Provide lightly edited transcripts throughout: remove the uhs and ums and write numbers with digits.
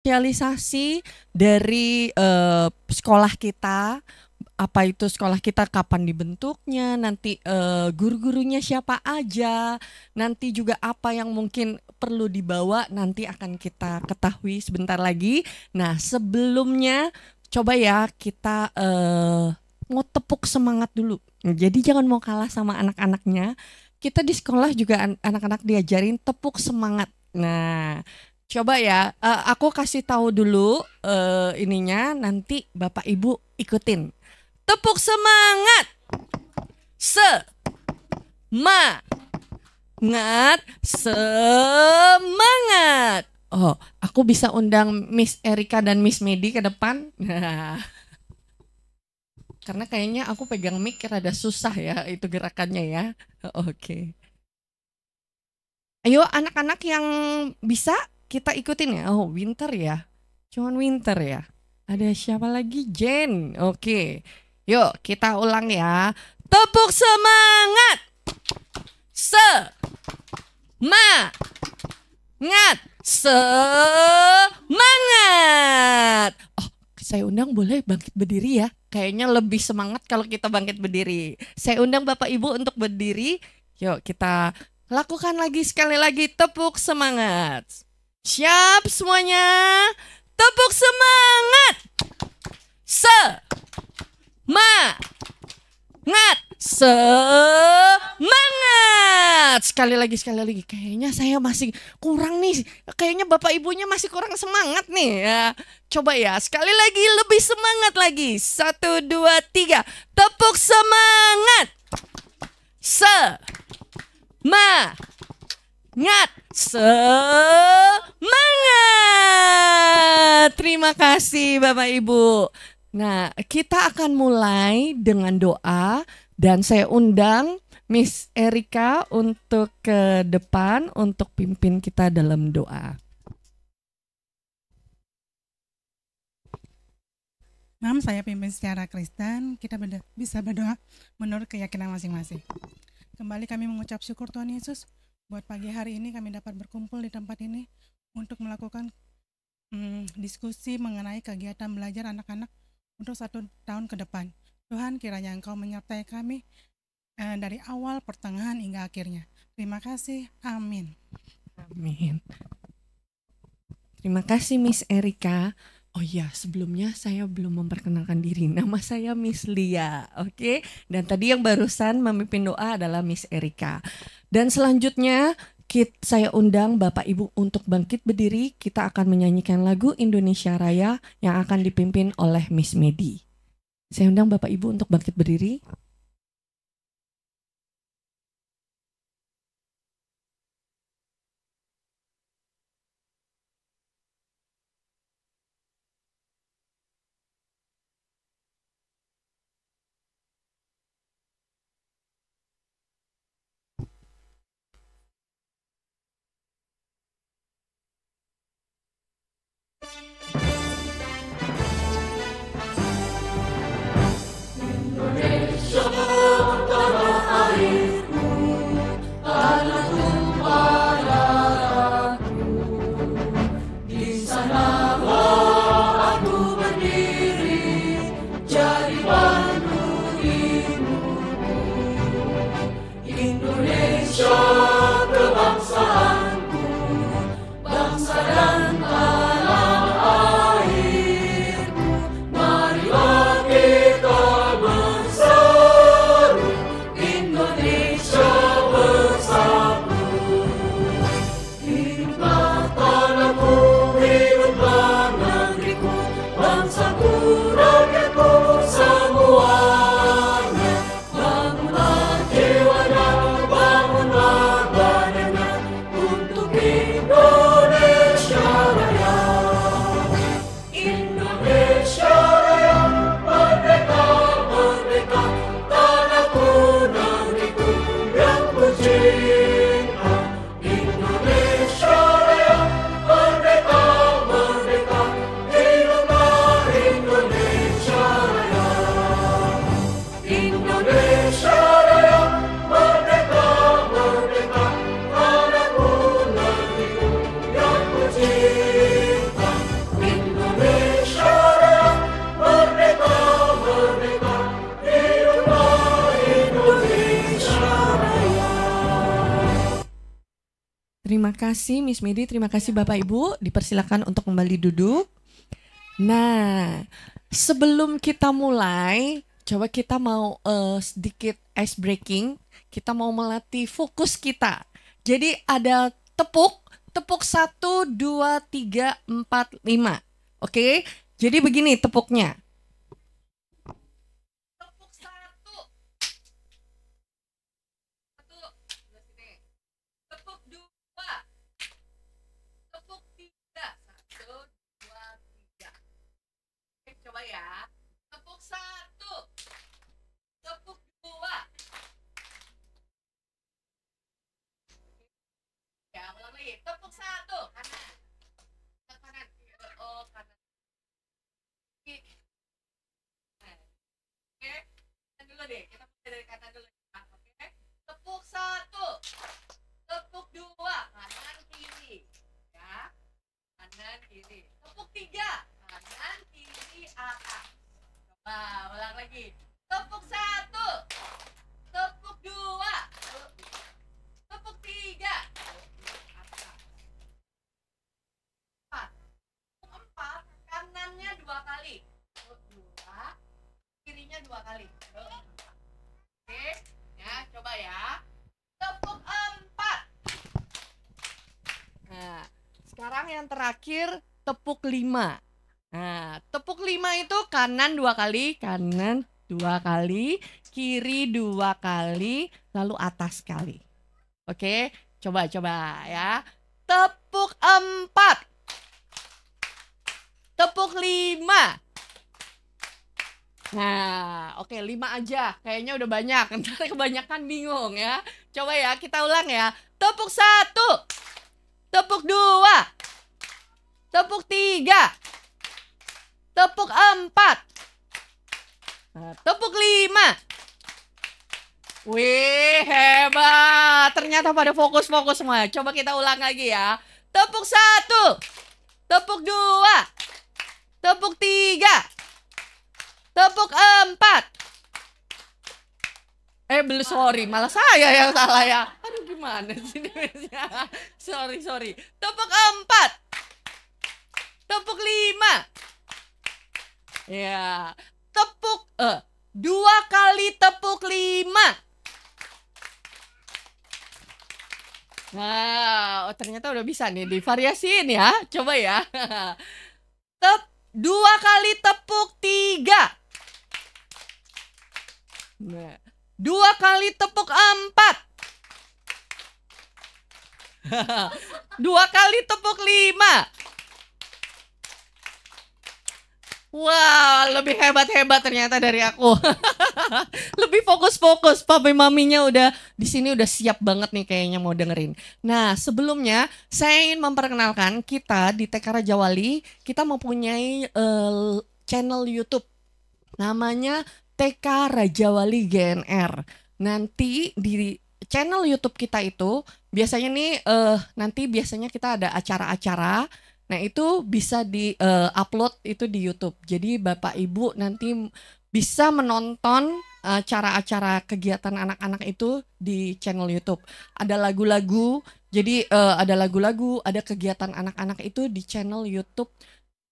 sosialisasi dari sekolah kita, apa itu sekolah kita kapan dibentuknya, nanti guru-gurunya siapa aja, nanti juga apa yang mungkin perlu dibawa nanti akan kita ketahui sebentar lagi. Nah, sebelumnya coba ya kita mau tepuk semangat dulu. Jadi jangan mau kalah sama anak-anaknya. Kita di sekolah juga anak-anak diajarin tepuk semangat. Nah, coba ya, aku kasih tahu dulu ininya, nanti Bapak Ibu ikutin. Tepuk semangat, semangat, semangat. Oh, aku bisa undang Miss Erika dan Miss Medi ke depan. Karena kayaknya aku pegang mic rada susah ya itu gerakannya ya. Oke. Ayo anak-anak yang bisa kita ikutin ya. Oh, Winter ya. Cuman Winter ya. Ada siapa lagi? Jen. Oke. Yuk, kita ulang ya. Tepuk semangat. Semangat. Semangat. Oh, saya undang boleh bangkit berdiri ya. Kayaknya lebih semangat kalau kita bangkit berdiri. Saya undang Bapak Ibu untuk berdiri. Yuk, kita lakukan lagi sekali lagi tepuk semangat. Siap semuanya? Tepuk semangat. Semangat. Semangat. Sekali lagi, sekali lagi. Kayaknya saya masih kurang nih. Kayaknya Bapak Ibunya masih kurang semangat nih. Ya, coba ya, sekali lagi lebih semangat lagi. 1, 2, 3. Tepuk semangat. Semangat, semangat. Terima kasih Bapak Ibu. Nah, kita akan mulai dengan doa dan saya undang Miss Erika untuk ke depan untuk pimpin kita dalam doa. Mam, saya pimpin secara Kristen, kita bisa berdoa menurut keyakinan masing-masing. Kembali kami mengucap syukur Tuhan Yesus, buat pagi hari ini kami dapat berkumpul di tempat ini untuk melakukan diskusi mengenai kegiatan belajar anak-anak untuk 1 tahun ke depan. Tuhan, kiranya Engkau menyertai kami dari awal, pertengahan, hingga akhirnya. Terima kasih, amin. Amin. Terima kasih Miss Erika. Oh ya, sebelumnya saya belum memperkenalkan diri. Nama saya Miss Lia, oke? Dan tadi yang barusan memimpin doa adalah Miss Erika. Dan selanjutnya saya undang Bapak Ibu untuk bangkit berdiri. Kita akan menyanyikan lagu Indonesia Raya yang akan dipimpin oleh Miss Medi. Saya undang Bapak Ibu untuk bangkit berdiri. Indonesia kasih Miss Medi, terima kasih Bapak Ibu. Dipersilakan untuk kembali duduk. Nah, sebelum kita mulai, coba kita mau sedikit ice breaking. Kita mau melatih fokus kita. Jadi ada tepuk 1, 2, 3, 4, 5. Oke, jadi begini tepuknya. Tepuk 1. Tepuk 2. Tepuk 3. 1, 2, 3. Oke, coba ya. Tepuk 1. Tepuk 2. Ya, ulang lagi. Tepuk 1. Kanan. Ke kanan. Oh, kanan. Oke. Kanan dulu deh. Kita mulai dari kanan dulu. Oke. Tepuk 1. Tepuk 2. Kanan kiri. Ya. Kanan kiri. Tepuk 3. Kanan kiri atas. Coba ulang lagi. Tepuk 1. Tepuk 2. Tepuk 3. Atas. 4. Kanannya 2 kali. Tepuk 2. Kirinya 2 kali. Oke. Ya, coba ya. Tepuk 4. Nah, sekarang yang terakhir tepuk 5. Nah, tepuk 5 itu kanan 2 kali, kanan 2 kali, kiri 2 kali, lalu atas sekali. Oke, coba ya. Tepuk 4. Tepuk 5. Nah, oke 5 aja. Kayaknya udah banyak. Ntar kebanyakan bingung ya. Coba ya, kita ulang ya. Tepuk 1. Tepuk 2. Tepuk 3. Tepuk 4. Nah, tepuk 5. Wih, hebat. Ternyata pada fokus-fokus semua. Coba kita ulang lagi ya. Tepuk 1. Tepuk 2. Tepuk 3. Tepuk 4. Belum, sorry, malah saya yang salah ya. Aduh, gimana sih ini? Sorry. Tepuk 4. Tepuk 5. Ya, tepuk 2 kali tepuk 5. Nah, ternyata udah bisa nih divariasiin ya. Coba ya. 2 kali tepuk 3. Nah, 2 kali tepuk 4. 2 kali tepuk 5. Wah, lebih hebat ternyata dari aku. Lebih fokus. Papi maminya udah di sini udah siap banget nih kayaknya mau dengerin. Nah, sebelumnya saya ingin memperkenalkan kita di TK Raja Wali, kita mempunyai channel YouTube. Namanya TK Raja Wali GNR. Nanti di channel YouTube kita itu biasanya nih biasanya kita ada acara-acara. Nah, itu bisa di-upload itu di YouTube. Jadi Bapak Ibu nanti bisa menonton acara-acara kegiatan anak-anak itu di channel YouTube. Ada lagu-lagu, jadi ada lagu-lagu, ada kegiatan anak-anak itu di channel YouTube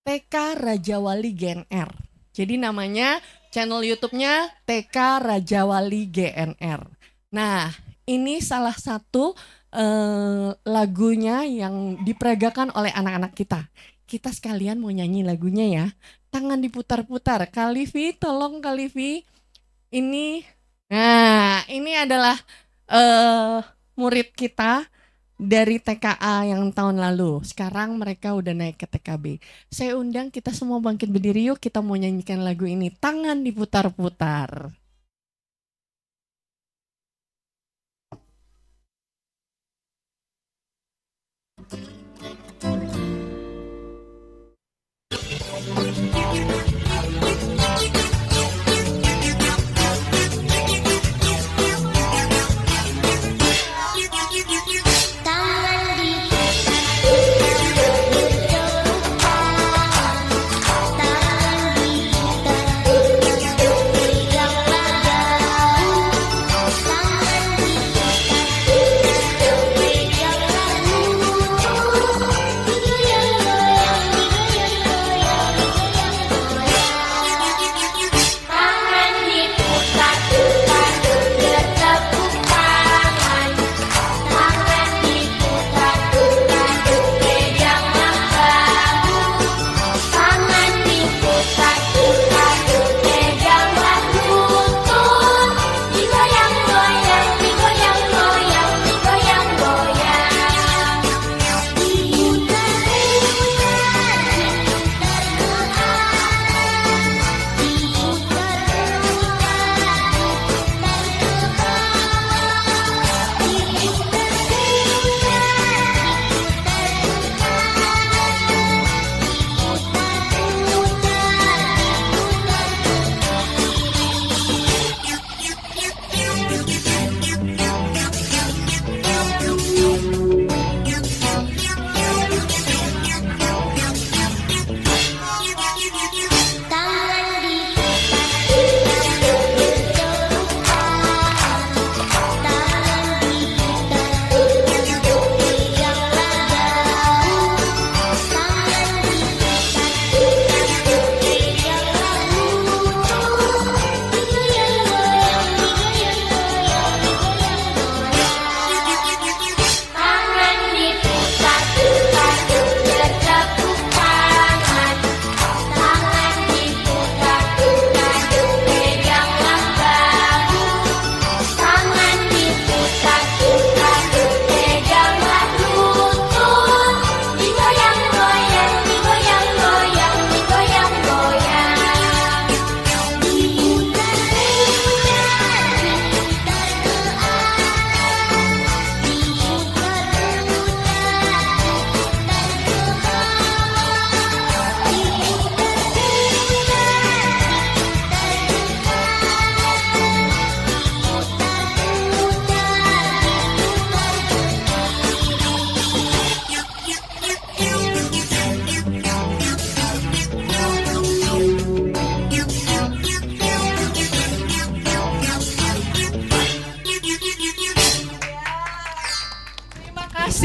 TK Raja Wali GNR. Jadi namanya channel YouTube-nya TK Raja Wali GNR. Nah, ini salah satu lagunya yang diperagakan oleh anak-anak kita. Kita sekalian mau nyanyi lagunya ya. Tangan diputar-putar. Kalivi, tolong Kalivi. Ini adalah murid kita dari TKA yang tahun lalu. Sekarang mereka udah naik ke TKB. Saya undang kita semua bangkit berdiri yuk. Kita mau nyanyikan lagu ini. Tangan diputar-putar. Tangan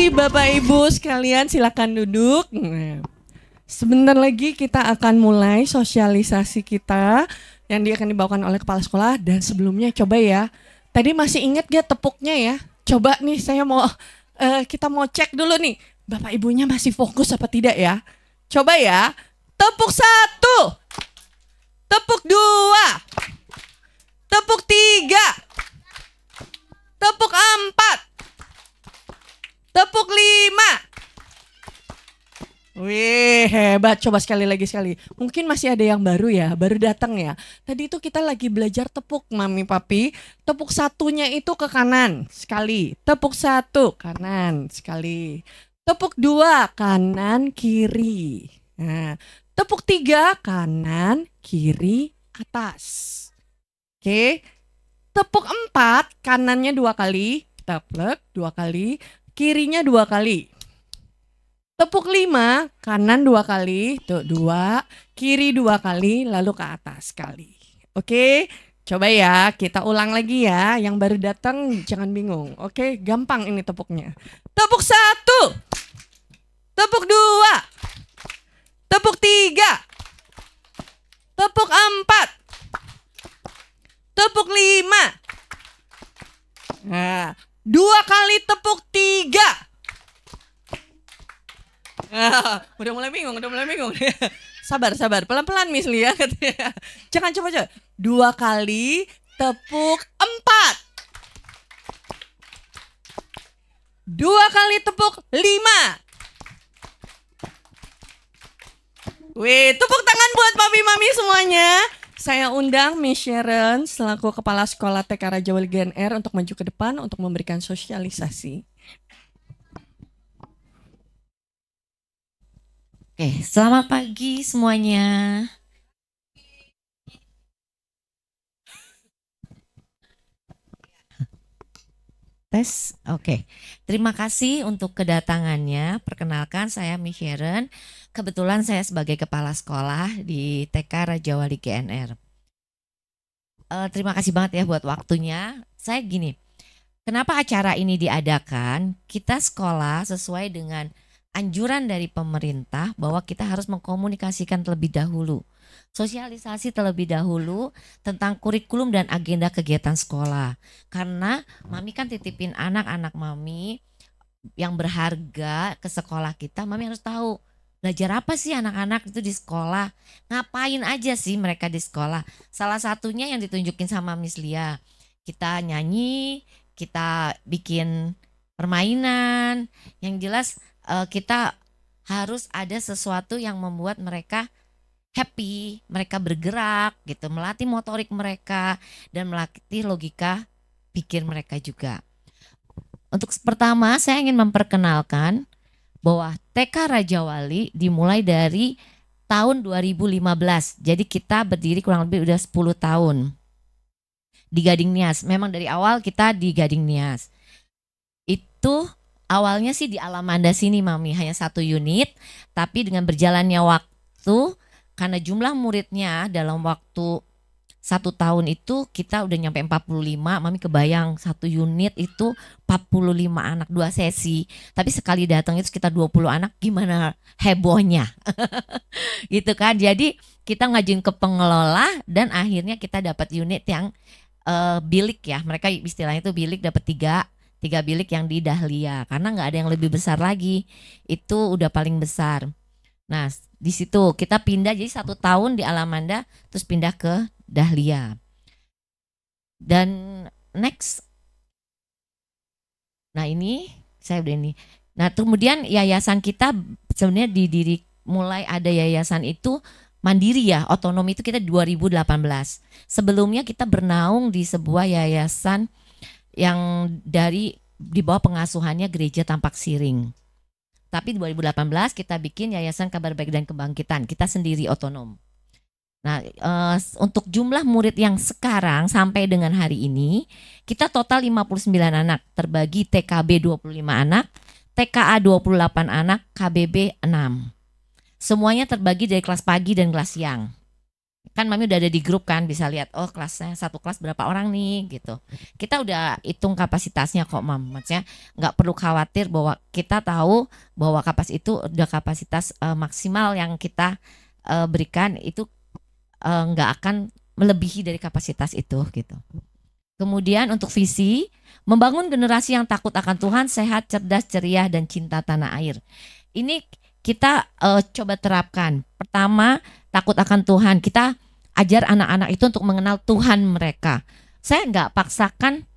kasih Bapak Ibu sekalian, silakan duduk. Nah, sebentar lagi kita akan mulai sosialisasi kita yang akan dibawakan oleh kepala sekolah. Dan sebelumnya coba ya, tadi masih ingat gak tepuknya ya? Coba nih saya mau kita mau cek dulu nih, Bapak Ibunya masih fokus apa tidak ya? Coba ya, tepuk 1, tepuk 2, tepuk 3, tepuk 4, tepuk 5. Wih, hebat. Coba sekali lagi sekali. Mungkin masih ada yang baru ya, baru datang ya. Tadi itu kita lagi belajar tepuk, Mami Papi. Tepuk 1-nya itu ke kanan sekali. Tepuk 1 kanan sekali. Tepuk 2 kanan kiri. Nah, tepuk 3 kanan kiri atas. Oke. Tepuk 4 kanannya 2 kali, teplek 2 kali, kirinya 2 kali. Tepuk 5 kanan 2 kali, tuh 2, kiri 2 kali, lalu ke atas sekali. Oke, coba ya kita ulang lagi ya. Yang baru datang jangan bingung. Oke, gampang ini tepuknya. Tepuk 1, tepuk 2, tepuk 3, tepuk 4, tepuk 5. Nah, 2 kali tepuk 3. Udah mulai bingung. Sabar, pelan-pelan Miss Lia. Jangan coba. 2 kali tepuk 4. 2 kali tepuk 5. Wih, tepuk tangan buat mami-mami semuanya. Saya undang Miss Sharon selaku Kepala Sekolah TK Raja Wali GNR untuk maju ke depan untuk memberikan sosialisasi. Oke, selamat pagi semuanya. Tes, oke. Terima kasih untuk kedatangannya. Perkenalkan, saya Miss Sharon. Kebetulan saya sebagai kepala sekolah di TK Raja Wali GNR. Terima kasih banget ya buat waktunya. Saya gini, kenapa acara ini diadakan? Kita sekolah sesuai dengan anjuran dari pemerintah bahwa kita harus mengkomunikasikan terlebih dahulu, sosialisasi terlebih dahulu tentang kurikulum dan agenda kegiatan sekolah. Karena Mami kan titipin anak-anak Mami yang berharga ke sekolah kita, Mami harus tahu belajar apa sih anak-anak itu di sekolah, ngapain aja sih mereka di sekolah. Salah satunya yang ditunjukin sama Miss Lia, kita nyanyi, kita bikin permainan, yang jelas kita harus ada sesuatu yang membuat mereka happy, mereka bergerak gitu, melatih motorik mereka dan melatih logika pikir mereka juga. Untuk pertama saya ingin memperkenalkan bahwa TK Raja Wali dimulai dari tahun 2015. Jadi kita berdiri kurang lebih udah 10 tahun di Gading Nias. Memang dari awal kita di Gading Nias. Itu awalnya sih di Alamanda sini Mami, hanya 1 unit, tapi dengan berjalannya waktu karena jumlah muridnya dalam waktu 1 tahun itu kita udah nyampe 45, Mami kebayang 1 unit itu 45 anak 2 sesi, tapi sekali datang itu sekitar 20 anak, gimana hebohnya gitu kan. Jadi kita ngajuin ke pengelola dan akhirnya kita dapat unit yang bilik ya, mereka istilahnya itu bilik, dapat 3 bilik yang di Dahlia karena nggak ada yang lebih besar lagi, itu udah paling besar. Nah di situ kita pindah, jadi 1 tahun di Alamanda terus pindah ke Dahlia. Dan next, nah ini saya udah ini. Nah kemudian yayasan kita sebenarnya mulai ada yayasan itu mandiri ya, otonom itu kita 2018. Sebelumnya kita bernaung di sebuah yayasan yang di bawah pengasuhannya Gereja Tampak Siring. Tapi 2018 kita bikin Yayasan Kabar Baik dan Kebangkitan, kita sendiri otonom. Nah, untuk jumlah murid yang sekarang sampai dengan hari ini, kita total 59 anak, terbagi TKB 25 anak, TKA 28 anak, KBB 6. Semuanya terbagi dari kelas pagi dan kelas siang. Kan Mami udah ada di grup kan, bisa lihat oh kelasnya satu kelas berapa orang nih gitu. Kita udah hitung kapasitasnya kok Mam. Maksudnya nggak perlu khawatir bahwa kita tahu bahwa kapasitas itu udah kapasitas maksimal yang kita berikan itu nggak akan melebihi dari kapasitas itu gitu. Kemudian untuk visi, membangun generasi yang takut akan Tuhan, sehat, cerdas, ceria, dan cinta tanah air. Ini kita coba terapkan. Pertama, takut akan Tuhan. Kita ajar anak-anak itu untuk mengenal Tuhan mereka. Saya nggak paksakan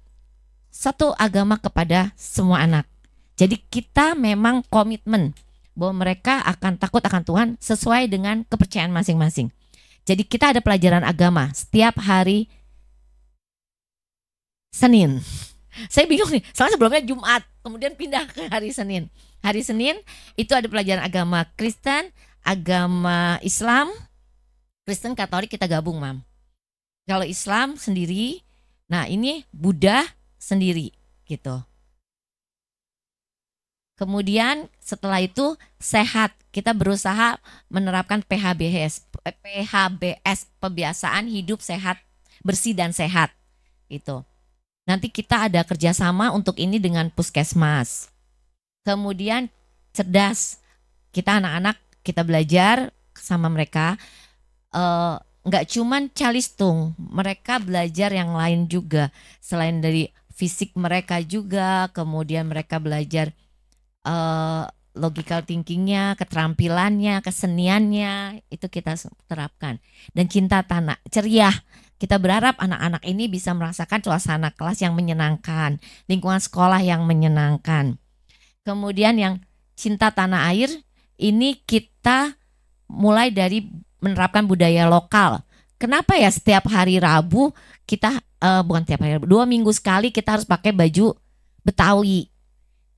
satu agama kepada semua anak. Jadi kita memang komitmen bahwa mereka akan takut akan Tuhan sesuai dengan kepercayaan masing-masing. Jadi kita ada pelajaran agama setiap hari Senin. Saya bingung nih, soalnya sebelumnya Jumat, kemudian pindah ke hari Senin. Hari Senin itu ada pelajaran agama Kristen, agama Islam, Kristen Katolik kita gabung Mam. Kalau Islam sendiri, nah ini Buddha sendiri gitu. Kemudian setelah itu sehat, kita berusaha menerapkan PHBS, kebiasaan hidup sehat, bersih dan sehat gitu. Nanti kita ada kerjasama untuk ini dengan puskesmas. Kemudian cerdas, kita anak-anak kita belajar sama mereka. Nggak cuman calistung, mereka belajar yang lain juga selain dari fisik mereka juga, kemudian mereka belajar logical thinkingnya, keterampilannya, keseniannya itu kita terapkan. Dan cinta tanah, ceria. Kita berharap anak-anak ini bisa merasakan suasana kelas yang menyenangkan, lingkungan sekolah yang menyenangkan. Kemudian yang cinta tanah air ini kita mulai dari menerapkan budaya lokal. Kenapa ya setiap hari Rabu kita bukan tiap hari Rabu, 2 minggu sekali kita harus pakai baju Betawi.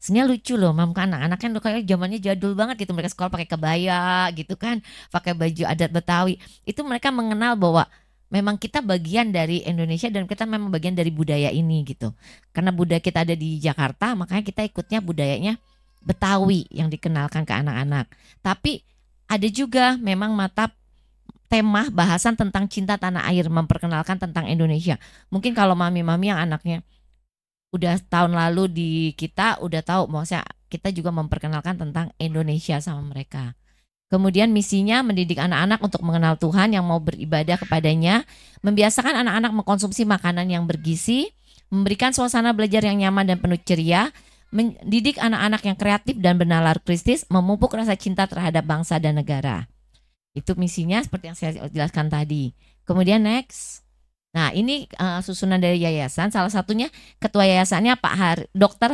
Sebenarnya lucu loh, Mam, kan anak-anak kan kayak zamannya jadul banget gitu, mereka sekolah pakai kebaya gitu kan, pakai baju adat Betawi. Itu mereka mengenal bahwa memang kita bagian dari Indonesia dan kita memang bagian dari budaya ini gitu. Karena budaya kita ada di Jakarta, makanya kita ikutnya budayanya Betawi yang dikenalkan ke anak-anak. Tapi ada juga memang mata tema bahasan tentang cinta tanah air, memperkenalkan tentang Indonesia. Mungkin kalau mami-mami yang anaknya udah tahun lalu di kita udah tahu, maksudnya kita juga memperkenalkan tentang Indonesia sama mereka. Kemudian misinya mendidik anak-anak untuk mengenal Tuhan yang mau beribadah kepadanya, membiasakan anak-anak mengkonsumsi makanan yang bergizi, memberikan suasana belajar yang nyaman dan penuh ceria, mendidik anak-anak yang kreatif dan bernalar Kristus, memupuk rasa cinta terhadap bangsa dan negara. Itu misinya seperti yang saya jelaskan tadi. Kemudian next. Nah ini susunan dari yayasan. Salah satunya ketua yayasannya Pak Dr.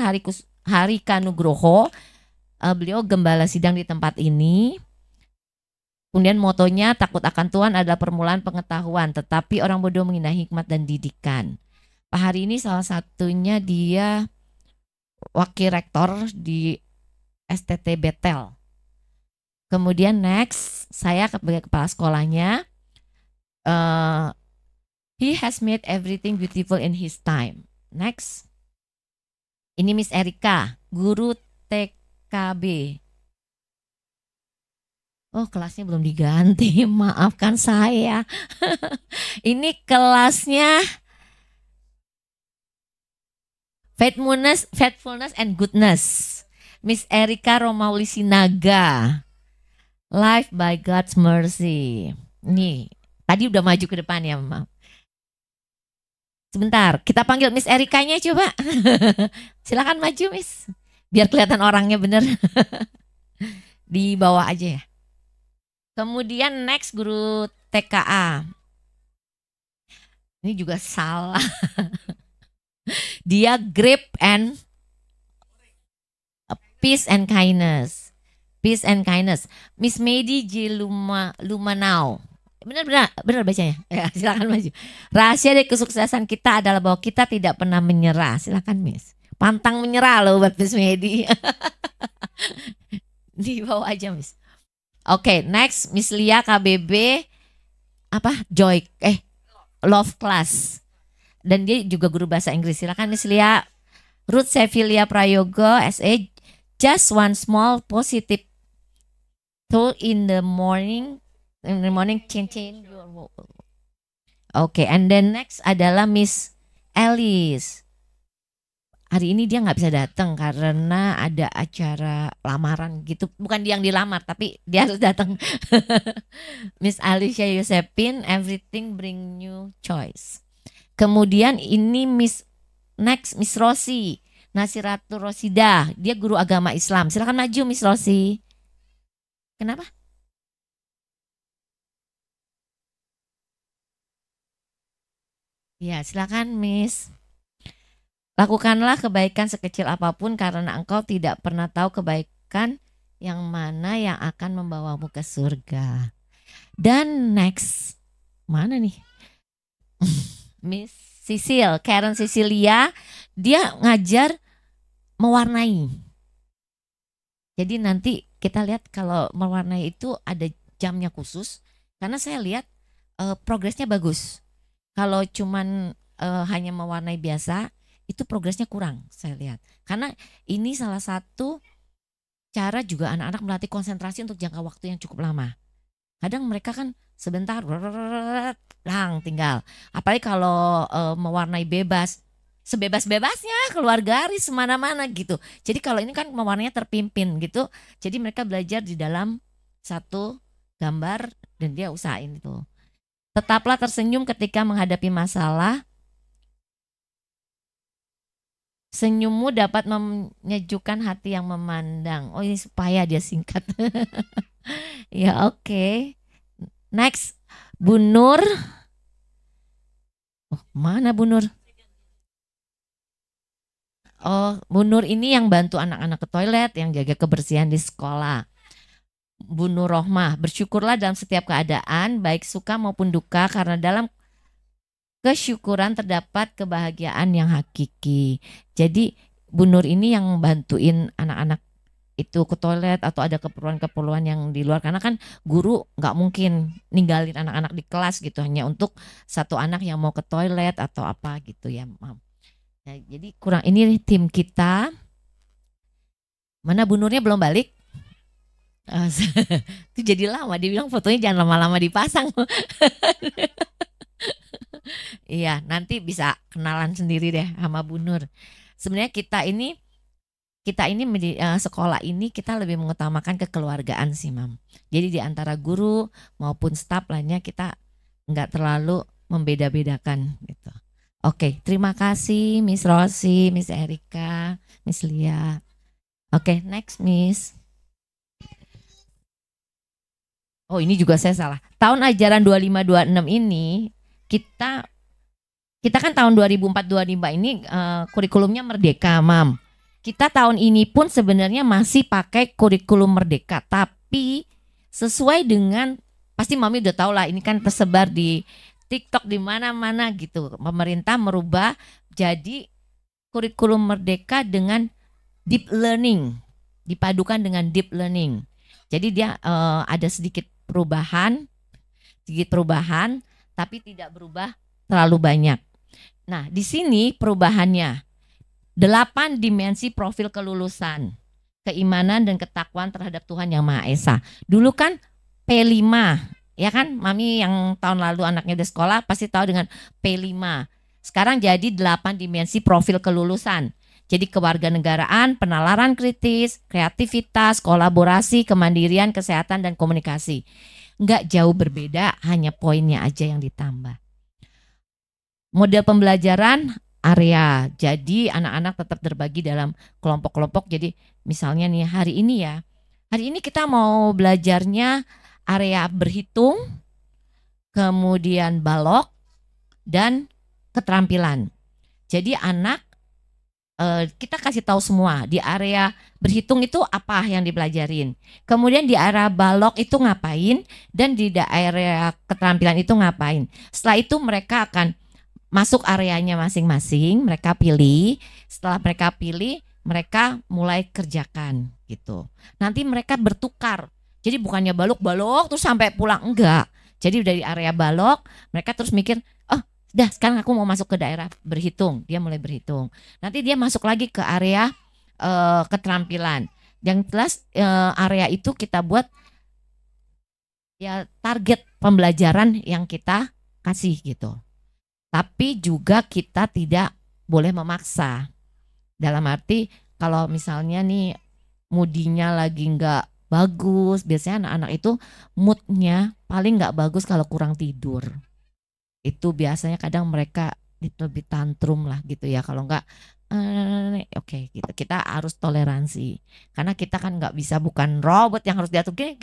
Harika Nugroho. Beliau gembala sidang di tempat ini. Kemudian motonya takut akan Tuhan adalah permulaan pengetahuan, tetapi orang bodoh menghina hikmat dan didikan. Pak Hari ini salah satunya dia wakil rektor di STT Betel. Kemudian next, saya sebagai kepala sekolahnya, he has made everything beautiful in his time. Next, ini Miss Erika, guru TKB. Oh, kelasnya belum diganti, maafkan saya. Ini kelasnya Faithfulness and Goodness. Miss Erika Romauli Sinaga. Life by God's Mercy. Nih, tadi udah maju ke depan ya, Mama. Sebentar, kita panggil Miss Erikanya coba. Silakan maju, Miss. Biar kelihatan orangnya bener. Di bawah aja ya. Kemudian next guru TKA. Ini juga salah. Dia Grip and Peace and Kindness. Peace and Kindness. Miss Medi J. Lumanau. Benar bacanya. Ya, silakan maju. Rahasia dari kesuksesan kita adalah bahwa kita tidak pernah menyerah. Silakan Miss. Pantang menyerah loh buat Miss Medi. Di bawah aja Miss. Oke, next Miss Lia KBB Love Class. Dan dia juga guru bahasa Inggris. Silakan Miss Lia. Ruth Sevilia Prayogo SA. Just one small positive thought in the morning change your Oke, and then next adalah Miss Alice. Hari ini dia nggak bisa datang karena ada acara lamaran gitu. Bukan dia yang dilamar, tapi dia harus datang. Miss Alicia Yosepin, Everything Bring New Choice. Kemudian ini Miss Rosi, Nasiratul Rosida. Dia guru agama Islam. Silakan maju Miss Rosi. Kenapa? Ya, silakan Miss. Lakukanlah kebaikan sekecil apapun karena engkau tidak pernah tahu kebaikan yang mana yang akan membawamu ke surga. Dan next, mana nih? Miss Karen Cecilia, dia ngajar mewarnai. Jadi nanti kita lihat kalau mewarnai itu ada jamnya khusus, karena saya lihat progresnya bagus. Kalau cuman hanya mewarnai biasa, itu progresnya kurang saya lihat. Karena ini salah satu cara juga anak-anak melatih konsentrasi untuk jangka waktu yang cukup lama. Kadang mereka kan sebentar, lang tinggal. Apalagi kalau mewarnai bebas, sebebas-bebasnya keluar garis semana-mana gitu. Jadi kalau ini kan mewarnainya terpimpin gitu. Jadi mereka belajar di dalam satu gambar dan dia usahain itu. Tetaplah tersenyum ketika menghadapi masalah. Senyummu dapat menyejukkan hati yang memandang. Oh ini supaya dia singkat. Ya oke. Next, Bu Nur. Oh, mana Bu Nur? Oh, Bu Nur ini yang bantu anak-anak ke toilet, yang jaga kebersihan di sekolah. Bu Nur Rohmah, bersyukurlah dalam setiap keadaan, baik suka maupun duka, karena dalam kesyukuran terdapat kebahagiaan yang hakiki. Jadi Bu Nur ini yang bantuin anak-anak itu ke toilet atau ada keperluan-keperluan yang di luar, karena kan guru nggak mungkin ninggalin anak-anak di kelas gitu hanya untuk satu anak yang mau ke toilet atau apa gitu ya, Mam. Nah, jadi kurang ini tim kita. Mana Bu Nurnya belum balik? Itu jadi lama, dia bilang fotonya jangan lama-lama dipasang. Iya, nanti bisa kenalan sendiri deh sama Bu Nur. Sebenarnya kita ini sekolah ini kita lebih mengutamakan kekeluargaan sih, Mam. Jadi di antara guru maupun staf lainnya kita nggak terlalu membeda-bedakan gitu. Oke, terima kasih Miss Rosi, Miss Erika, Miss Lia. Oke, next Miss. Oh ini juga saya salah. Tahun ajaran 2526 ini kita kan tahun 2004-2025 ini kurikulumnya Merdeka, Mam. Kita tahun ini pun sebenarnya masih pakai kurikulum Merdeka, tapi sesuai dengan, pasti Mami udah tahu lah, ini kan tersebar di TikTok di mana-mana gitu. Pemerintah merubah jadi kurikulum Merdeka dengan deep learning, dipadukan dengan deep learning. Jadi dia ada sedikit perubahan, tapi tidak berubah terlalu banyak. Nah, di sini perubahannya 8 dimensi profil kelulusan, keimanan dan ketakwaan terhadap Tuhan Yang Maha Esa. Dulu kan P5, ya kan? Mami yang tahun lalu anaknya di sekolah pasti tahu dengan P5. Sekarang jadi 8 dimensi profil kelulusan. Jadi kewarganegaraan, penalaran kritis, kreativitas, kolaborasi, kemandirian, kesehatan, dan komunikasi. Enggak jauh berbeda, hanya poinnya aja yang ditambah. Model pembelajaran area. Jadi anak-anak tetap terbagi dalam kelompok-kelompok. Jadi misalnya nih hari ini kita mau belajarnya area berhitung, kemudian balok, dan keterampilan. Jadi anak kita kasih tahu semua di area berhitung itu apa yang dipelajarin. Kemudian di area balok itu ngapain, dan di area keterampilan itu ngapain. Setelah itu mereka akan masuk areanya masing-masing, mereka pilih. Setelah mereka pilih, mereka mulai kerjakan gitu. Nanti mereka bertukar. Jadi bukannya balok-balok terus sampai pulang, enggak. Jadi dari area balok, mereka terus mikir, oh dah sekarang aku mau masuk ke daerah berhitung. Dia mulai berhitung. Nanti dia masuk lagi ke area keterampilan. Yang jelas area itu kita buat ya target pembelajaran yang kita kasih gitu. Tapi juga kita tidak boleh memaksa. Dalam arti kalau misalnya nih moodinya lagi nggak bagus, biasanya anak-anak itu moodnya paling nggak bagus kalau kurang tidur. Itu biasanya kadang mereka lebih tantrum lah gitu ya. Kalau nggak, oke, kita harus toleransi. Karena kita kan nggak bisa, bukan robot yang harus diatur gini.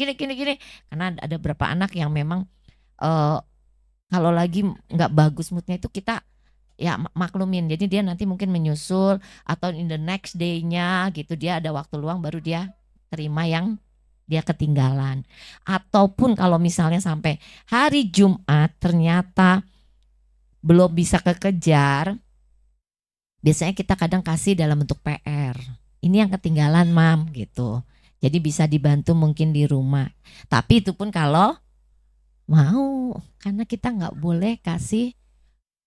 Karena ada beberapa anak yang memang kalau lagi nggak bagus moodnya itu kita ya maklumin. Jadi dia nanti mungkin menyusul atau in the next day-nya gitu, dia ada waktu luang baru dia terima yang dia ketinggalan. Ataupun kalau misalnya sampai hari Jumat ternyata belum bisa kekejar, biasanya kita kadang kasih dalam bentuk PR. Ini yang ketinggalan mam gitu. Jadi bisa dibantu mungkin di rumah. Tapi itu pun kalau mau, karena kita nggak boleh kasih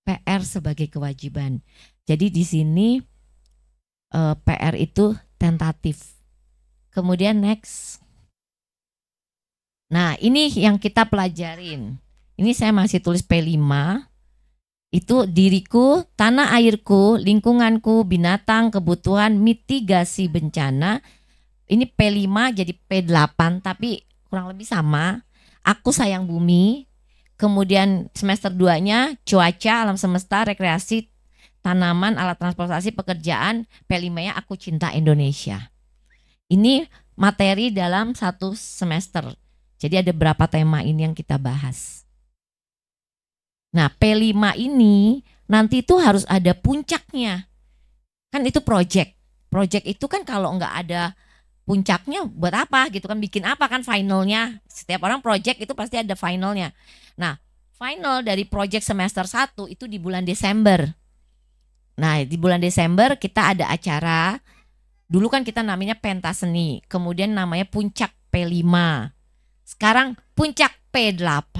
PR sebagai kewajiban. Jadi di sini PR itu tentatif. Kemudian next. Nah ini yang kita pelajarin. Ini saya masih tulis P5. Itu diriku, tanah airku, lingkunganku, binatang, kebutuhan, mitigasi bencana. Ini P5 jadi P8 tapi kurang lebih sama. Aku sayang bumi. Kemudian semester 2-nya cuaca, alam semesta, rekreasi, tanaman, alat transportasi, pekerjaan. P5-nya aku cinta Indonesia. Ini materi dalam satu semester. Jadi ada berapa tema ini yang kita bahas. Nah P5 ini nanti itu harus ada puncaknya. Kan itu project. Project itu kan kalau nggak ada puncaknya buat apa gitu kan, bikin apa kan finalnya. Setiap orang project itu pasti ada finalnya. Nah final dari project semester 1 itu di bulan Desember. Nah di bulan Desember kita ada acara. Dulu kan kita namanya pentas seni, kemudian namanya puncak P5. Sekarang puncak P8.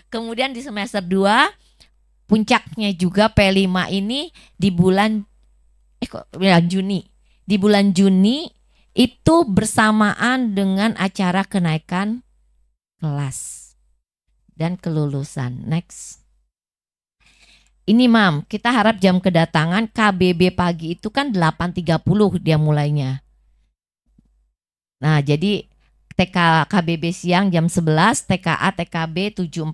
Kemudian di semester 2 puncaknya juga P5 ini di bulan Juni. Di bulan Juni itu bersamaan dengan acara kenaikan kelas dan kelulusan. Next. Ini mam, kita harap jam kedatangan KBB pagi itu kan 8.30 dia mulainya. Nah jadi TK KBB siang jam 11, TKA TKB 7.45,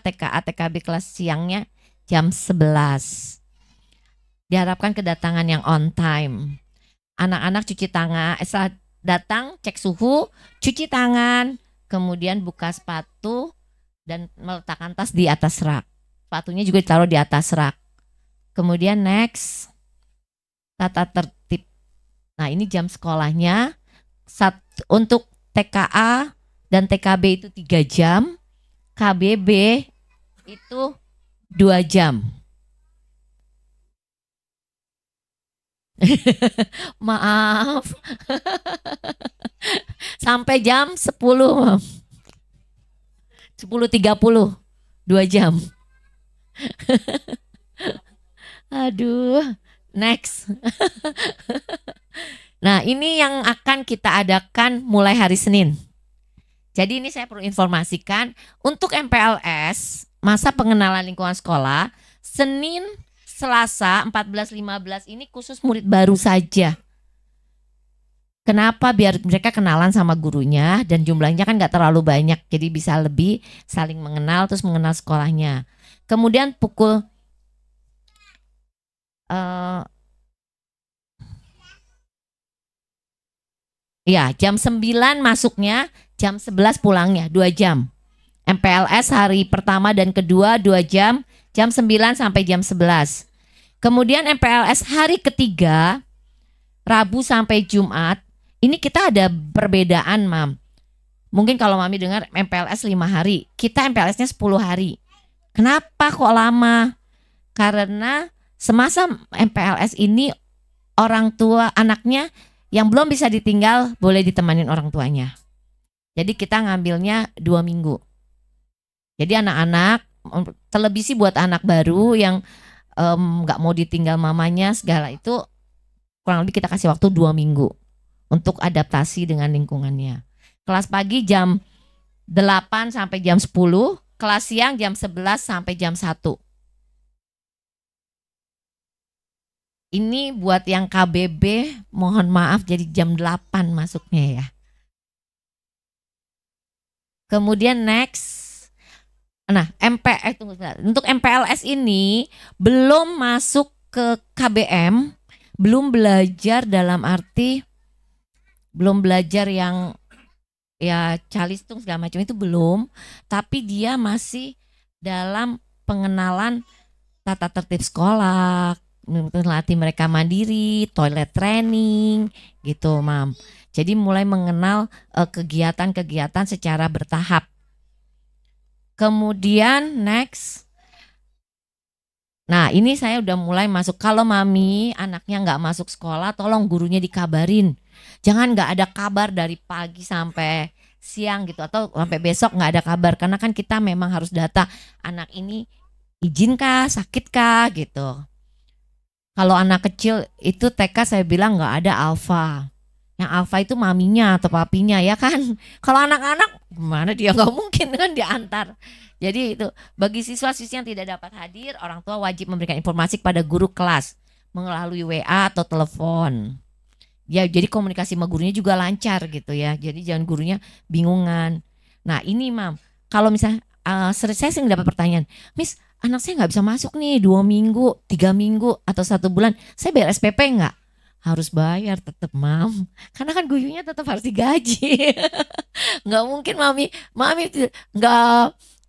TKA TKB kelas siangnya jam 11. Diharapkan kedatangan yang on time. Anak-anak cuci tangan, setelah datang cek suhu, cuci tangan, kemudian buka sepatu dan meletakkan tas di atas rak. Sepatunya juga ditaruh di atas rak. Kemudian next, tata tertib. Nah ini jam sekolahnya. Untuk TKA dan TKB itu 3 jam, KBB itu 2 jam. Maaf. Sampai jam 10, Mam. 10.30, 2 jam. Aduh, next. Nah ini yang akan kita adakan mulai hari Senin. Jadi ini saya perlu informasikan untuk MPLS masa pengenalan lingkungan sekolah Senin, Selasa 14-15 ini khusus murid baru saja. Kenapa? Biar mereka kenalan sama gurunya dan jumlahnya kan nggak terlalu banyak, jadi bisa lebih saling mengenal terus mengenal sekolahnya. Kemudian pukul jam 9 masuknya, jam 11 pulangnya, 2 jam. MPLS hari pertama dan kedua 2 jam, jam 9 sampai jam 11. Kemudian MPLS hari ketiga, Rabu sampai Jumat, ini kita ada perbedaan, Mam. Mungkin kalau Mami dengar MPLS 5 hari, kita MPLS-nya 10 hari. Kenapa kok lama? Karena semasa MPLS ini orang tua anaknya yang belum bisa ditinggal boleh ditemanin orang tuanya. Jadi kita ngambilnya 2 minggu. Jadi anak-anak, terlebih sih buat anak baru yang gak mau ditinggal mamanya segala itu, kurang lebih kita kasih waktu 2 minggu untuk adaptasi dengan lingkungannya. Kelas pagi jam 8 sampai jam 10, kelas siang jam 11 sampai jam 1. Ini buat yang KBB mohon maaf jadi jam 8 masuknya ya. Kemudian next. Nah, tunggu sebentar. Untuk MPLS ini belum masuk ke KBM, belum belajar dalam arti belum belajar yang ya calistung segala macam itu belum, tapi dia masih dalam pengenalan tata tertib sekolah, melatih mereka mandiri, toilet training gitu, Mam. Jadi mulai mengenal kegiatan-kegiatan secara bertahap. Kemudian next. Nah, ini saya udah mulai masuk. Kalau Mami anaknya nggak masuk sekolah, tolong gurunya dikabarin. Jangan nggak ada kabar dari pagi sampai siang gitu, atau sampai besok nggak ada kabar, karena kan kita memang harus data anak ini izin kah, sakit kah gitu. Kalau anak kecil itu TK saya bilang nggak ada alfa. Yang alfa itu maminya atau papinya ya kan. Kalau anak-anak gimana dia, nggak mungkin kan diantar. Jadi itu bagi siswa-siswi yang tidak dapat hadir, orang tua wajib memberikan informasi kepada guru kelas melalui WA atau telepon. Ya jadi komunikasi sama gurunya juga lancar gitu ya. Jadi jangan gurunya bingungan. Nah ini Mam, kalau misalnya saya sering dapat pertanyaan, Miss anak saya nggak bisa masuk nih 2 minggu, 3 minggu atau 1 bulan, saya bayar SPP nggak? Harus bayar tetap Mam, karena kan gurunya tetap harus digaji. Nggak mungkin mami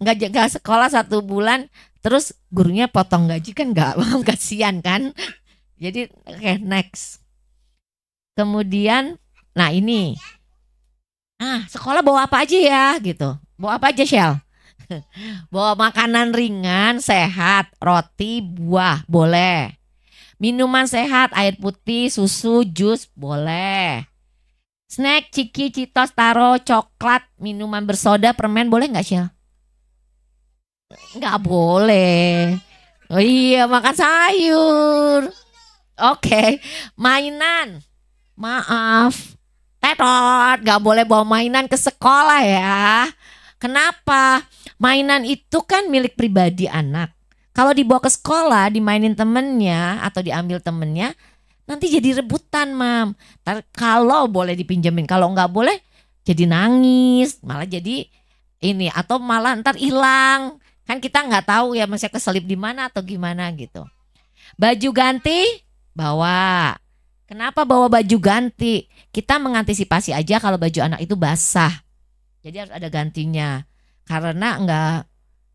nggak sekolah 1 bulan terus gurunya potong gaji kan nggak, Mam, kasihan kan. Jadi oke, next. Kemudian nah ini sekolah bawa apa aja ya gitu, bawa apa aja Shell? Bawa makanan ringan sehat, roti, buah boleh. Minuman sehat, air putih, susu, jus boleh. Snack, ciki, citos, taro, coklat, minuman bersoda, permen boleh nggak Shell? Nggak boleh. Oh iya, makan sayur. Oke. Mainan, maaf, tetot, nggak boleh bawa mainan ke sekolah ya. Kenapa? Mainan itu kan milik pribadi anak. Kalau dibawa ke sekolah, dimainin temennya atau diambil temennya, nanti jadi rebutan, Mam. Kalau boleh dipinjemin, kalau nggak boleh jadi nangis, malah jadi ini, atau malah ntar hilang. Kan kita nggak tahu ya, masih keselip di mana atau gimana gitu. Baju ganti bawa. Kenapa bawa baju ganti? Kita mengantisipasi aja kalau baju anak itu basah. Jadi harus ada gantinya. Karena nggak,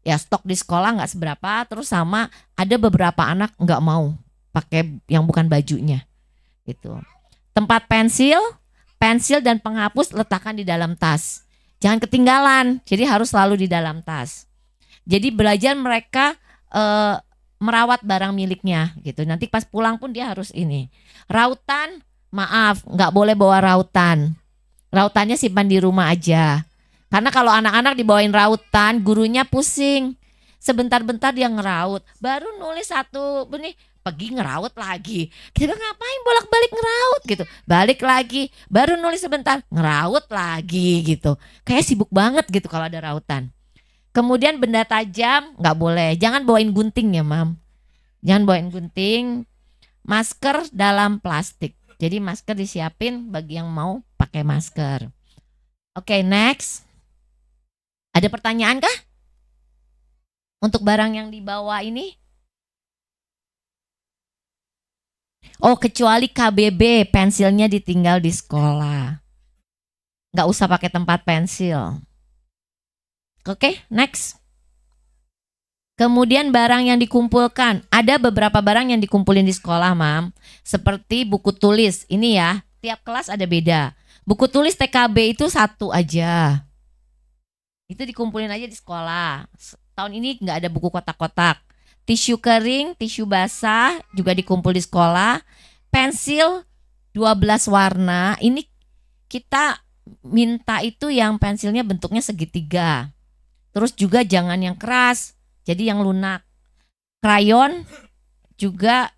ya stok di sekolah nggak seberapa, terus sama ada beberapa anak nggak mau pakai yang bukan bajunya gitu. Tempat pensil dan penghapus letakkan di dalam tas, jangan ketinggalan, jadi harus selalu di dalam tas. Jadi belajar mereka merawat barang miliknya gitu, nanti pas pulang pun dia harus ini. Rautan, maaf, nggak boleh bawa rautan, rautannya simpan di rumah aja. Karena kalau anak-anak dibawain rautan, gurunya pusing. Sebentar-bentar dia ngeraut, baru nulis 1 benih, pergi ngeraut lagi. Kita ngapain bolak-balik ngeraut gitu. Balik lagi, baru nulis sebentar, ngeraut lagi gitu. Kayak sibuk banget gitu kalau ada rautan. Kemudian benda tajam nggak boleh. Jangan bawain gunting ya, Mam. Jangan bawain gunting. Masker dalam plastik. Jadi masker disiapin bagi yang mau pakai masker. Oke, next. Ada pertanyaan kah? Untuk barang yang dibawa ini? Oh, kecuali KBB, pensilnya ditinggal di sekolah. Nggak usah pakai tempat pensil. Oke, next. Kemudian barang yang dikumpulkan. Ada beberapa barang yang dikumpulin di sekolah, Mam. Seperti buku tulis. Ini ya, tiap kelas ada beda. Buku tulis TKB itu 1 aja. Itu dikumpulin aja di sekolah. Tahun ini nggak ada buku kotak-kotak. Tisu kering, tisu basah juga dikumpul di sekolah. Pensil 12 warna. Ini kita minta itu yang pensilnya bentuknya segitiga. Terus juga jangan yang keras, jadi yang lunak. Krayon juga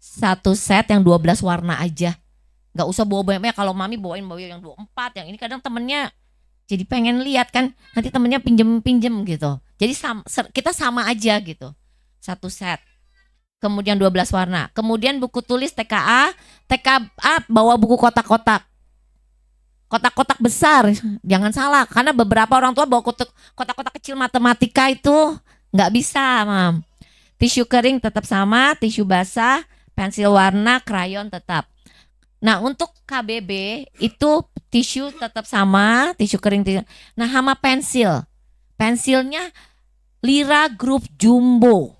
1 set yang 12 warna aja. Nggak usah bawa banyak, kalau mami bawain yang 24, yang ini kadang temennya jadi pengen lihat kan, nanti temennya pinjem gitu. Jadi kita sama aja gitu. Satu set. Kemudian 12 warna. Kemudian buku tulis TKA bawa buku kotak-kotak. Kotak-kotak besar, jangan salah. Karena beberapa orang tua bawa kotak-kotak kecil matematika itu nggak bisa, Mam. Tisu kering tetap sama, tisu basah, pensil warna, krayon tetap. Nah, untuk KBB itu tisu tetap sama, tisu kering. Nah, sama pensil. Pensilnya Lira Group Jumbo.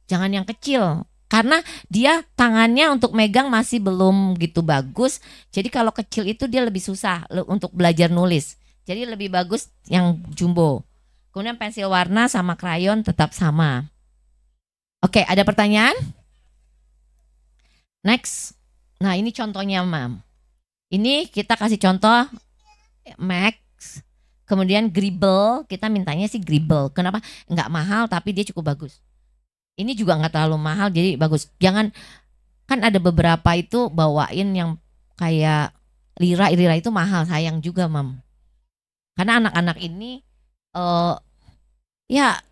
Jangan yang kecil. Karena dia tangannya untuk megang masih belum gitu bagus. Jadi kalau kecil itu dia lebih susah untuk belajar nulis. Jadi lebih bagus yang jumbo. Kemudian pensil warna sama krayon tetap sama. Oke, ada pertanyaan? Next. Nah, ini contohnya, Mam. Ini kita kasih contoh Max. Kemudian Gribble, kita mintanya sih Gribble. Kenapa? Enggak mahal tapi dia cukup bagus. Ini juga enggak terlalu mahal jadi bagus. Jangan, kan ada beberapa itu bawain yang kayak Lira itu mahal, sayang juga, Mam. Karena anak-anak ini ya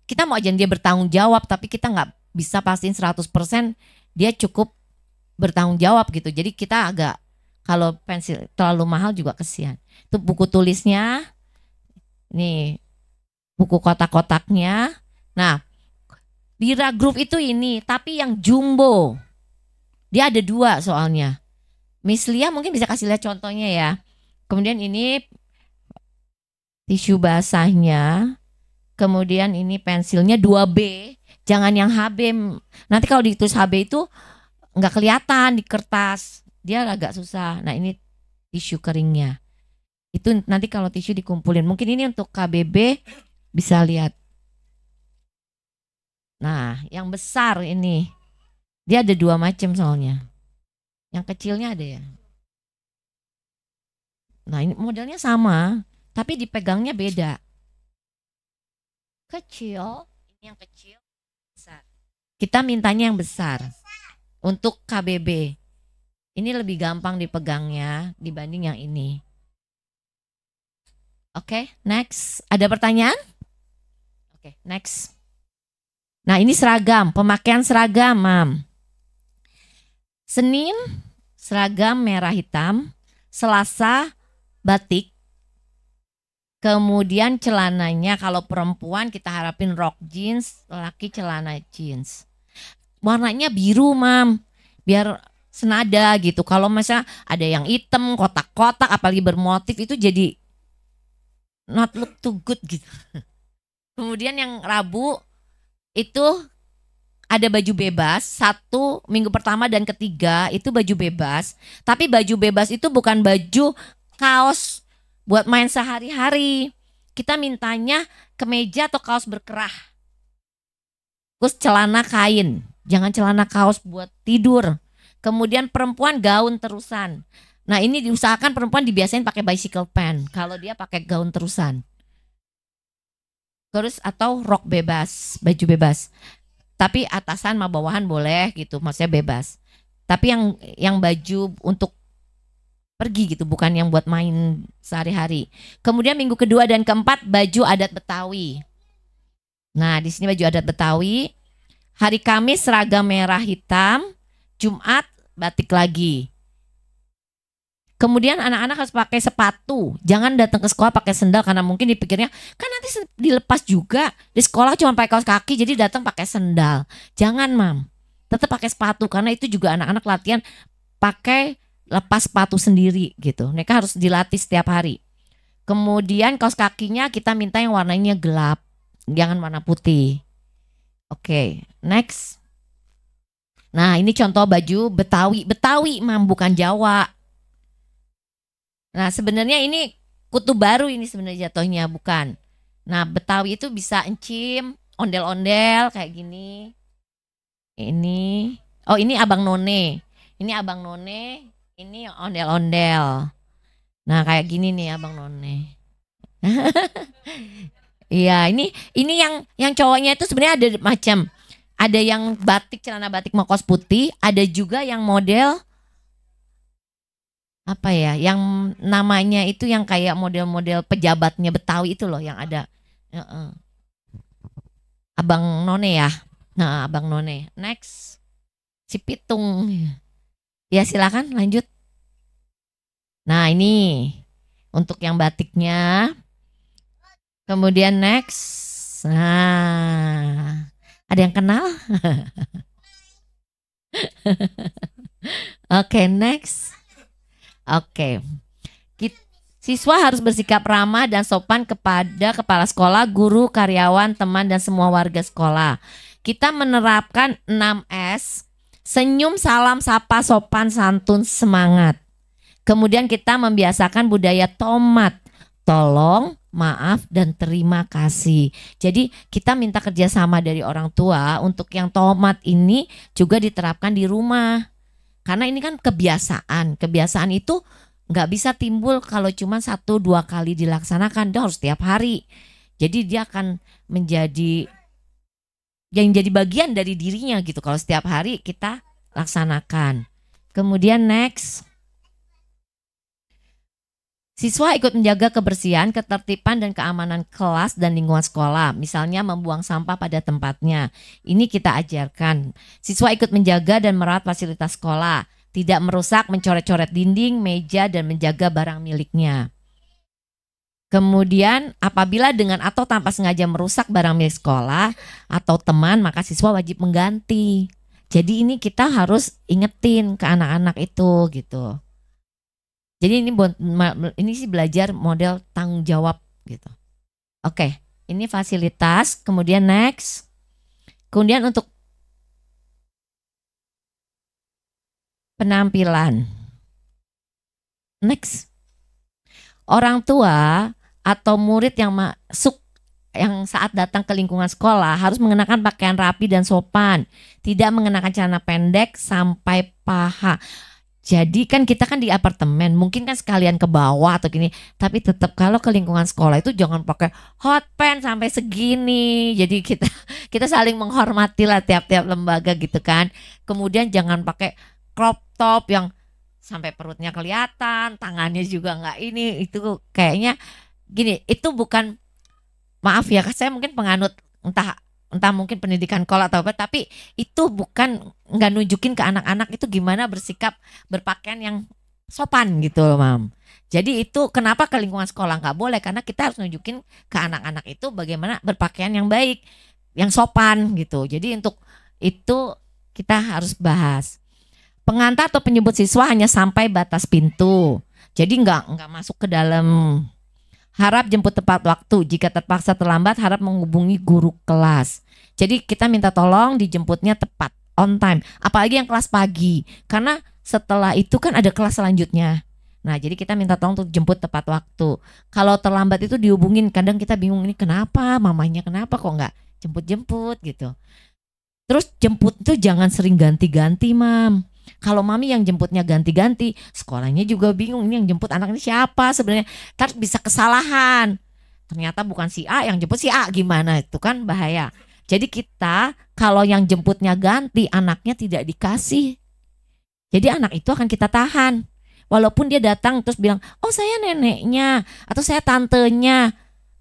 kita mau ajarin dia bertanggung jawab, tapi kita nggak bisa pastiin 100% dia cukup bertanggung jawab gitu. Jadi kita agak, kalau pensil terlalu mahal juga kesian. Itu buku tulisnya, nih buku kotak-kotaknya. Nah, Lira Group itu ini, tapi yang jumbo. Dia ada 2 soalnya. Miss Lia mungkin bisa kasih lihat contohnya ya. Kemudian ini tisu basahnya. Kemudian ini pensilnya 2B, jangan yang HB. Nanti kalau ditulis HB itu nggak kelihatan di kertas, dia agak susah. Nah, ini tisu keringnya. Itu nanti kalau tisu dikumpulin. Mungkin ini untuk KBB bisa lihat. Nah, yang besar ini dia ada 2 macam soalnya. Yang kecilnya ada ya. Nah, ini modelnya sama, tapi dipegangnya beda. Kecil, ini yang kecil, besar. Kita mintanya yang besar untuk KBB. Ini lebih gampang dipegangnya dibanding yang ini. Oke, next. Ada pertanyaan? Oke, next. Nah, ini seragam, pemakaian seragam, Mam. Senin seragam merah hitam, Selasa batik. Kemudian celananya kalau perempuan kita harapin rok jeans, laki celana jeans. Warnanya biru, Mam, biar senada gitu. Kalau misalnya ada yang hitam, kotak-kotak, apalagi bermotif itu jadi not look too good gitu. Kemudian yang Rabu itu ada baju bebas, 1 minggu pertama dan ketiga itu baju bebas. Tapi baju bebas itu bukan baju kaos buat main sehari-hari. Kita mintanya kemeja atau kaos berkerah. Terus celana kain, jangan celana kaos buat tidur. Kemudian perempuan gaun terusan. Nah, ini diusahakan perempuan dibiasain pakai bicycle pant kalau dia pakai gaun terusan. Terus atau rok bebas, baju bebas. Tapi atasan sama bawahan boleh gitu, maksudnya bebas. Tapi yang baju untuk pergi gitu, bukan yang buat main sehari-hari. Kemudian minggu kedua dan keempat baju adat Betawi. Nah, di sini baju adat Betawi. Hari Kamis seragam merah hitam, Jumat batik lagi. Kemudian anak-anak harus pakai sepatu. Jangan datang ke sekolah pakai sendal karena mungkin dipikirnya kan nanti dilepas juga. Di sekolah cuma pakai kaos kaki jadi datang pakai sendal. Jangan, Mam. Tetap pakai sepatu karena itu juga anak-anak latihan pakai lepas sepatu sendiri gitu. Mereka harus dilatih setiap hari. Kemudian kaos kakinya kita minta yang warnanya gelap, jangan warna putih. Oke, next. Nah, ini contoh baju Betawi. Betawi, Mam, bukan Jawa. Nah, sebenarnya ini kutu baru ini sebenarnya jatuhnya, bukan. Nah, Betawi itu bisa encim, ondel-ondel kayak gini. Ini, oh ini Abang None. Ini Abang None, ini ondel-ondel. Nah, kayak gini nih Abang None. Iya, ini yang cowoknya itu sebenarnya ada macam. Ada yang batik, celana batik mau kaos putih, ada juga yang model apa ya, yang namanya itu yang kayak model-model pejabatnya Betawi itu loh yang ada. Abang None ya. Nah, Abang None. Next. Si Pitung. Ya silakan lanjut. Nah ini untuk yang batiknya. Kemudian next. Nah, ada yang kenal? Oke, next. Oke. Siswa harus bersikap ramah dan sopan kepada kepala sekolah, guru, karyawan, teman, dan semua warga sekolah. Kita menerapkan 6S, senyum, salam, sapa, sopan, santun, semangat. Kemudian kita membiasakan budaya tomat, tolong, maaf, dan terima kasih. Jadi kita minta kerjasama dari orang tua untuk yang tomat ini juga diterapkan di rumah. Karena ini kan kebiasaan. Kebiasaan itu nggak bisa timbul kalau cuma 1-2 kali dilaksanakan, dia harus setiap hari. Jadi dia akan menjadi yang jadi bagian dari dirinya gitu kalau setiap hari kita laksanakan. Kemudian next. Siswa ikut menjaga kebersihan, ketertiban, dan keamanan kelas dan lingkungan sekolah. Misalnya membuang sampah pada tempatnya. Ini kita ajarkan. Siswa ikut menjaga dan merawat fasilitas sekolah. Tidak merusak, mencoret-coret dinding, meja, dan menjaga barang miliknya. Kemudian apabila dengan atau tanpa sengaja merusak barang milik sekolah atau teman, maka siswa wajib mengganti. Jadi ini kita harus ingetin ke anak-anak itu gitu. Jadi ini sih belajar model tanggung jawab gitu. Oke, ini fasilitas. Kemudian next. Kemudian untuk penampilan. Next. Orang tua atau murid yang masuk yang saat datang ke lingkungan sekolah harus mengenakan pakaian rapi dan sopan. Tidak mengenakan celana pendek sampai paha. Jadi kan kita kan di apartemen, mungkin kan sekalian ke bawah atau gini, tapi tetap kalau ke lingkungan sekolah itu jangan pakai hot pants sampai segini. Jadi kita saling menghormati lah tiap-tiap lembaga gitu kan. Kemudian jangan pakai crop top yang sampai perutnya kelihatan, tangannya juga nggak ini, itu kayaknya gini, itu bukan, maaf ya, saya mungkin penganut entah mungkin pendidikan kolak atau apa, tapi itu bukan nggak nunjukin ke anak-anak itu gimana bersikap berpakaian yang sopan gitu loh, Mam. Jadi itu kenapa ke lingkungan sekolah nggak boleh, karena kita harus nunjukin ke anak-anak itu bagaimana berpakaian yang baik, yang sopan gitu. Jadi untuk itu kita harus bahas. Pengantar atau penyebut siswa hanya sampai batas pintu. Jadi nggak masuk ke dalam. Harap jemput tepat waktu. Jika terpaksa terlambat, harap menghubungi guru kelas. Jadi kita minta tolong dijemputnya tepat, on time. Apalagi yang kelas pagi. Karena setelah itu kan ada kelas selanjutnya. Nah, jadi kita minta tolong untuk jemput tepat waktu. Kalau terlambat itu dihubungin. Kadang kita bingung, ini kenapa? Mamanya kenapa kok nggak jemput-jemput gitu. Terus jemput itu jangan sering ganti-ganti, Mam. Kalau mami yang jemputnya ganti-ganti, sekolahnya juga bingung, ini yang jemput anak ini siapa sebenarnya. Ntar bisa kesalahan. Ternyata bukan si A yang jemput si A, gimana? Itu kan bahaya. Jadi kita kalau yang jemputnya ganti, anaknya tidak dikasih. Jadi anak itu akan kita tahan. Walaupun dia datang terus bilang, oh saya neneknya atau saya tantenya.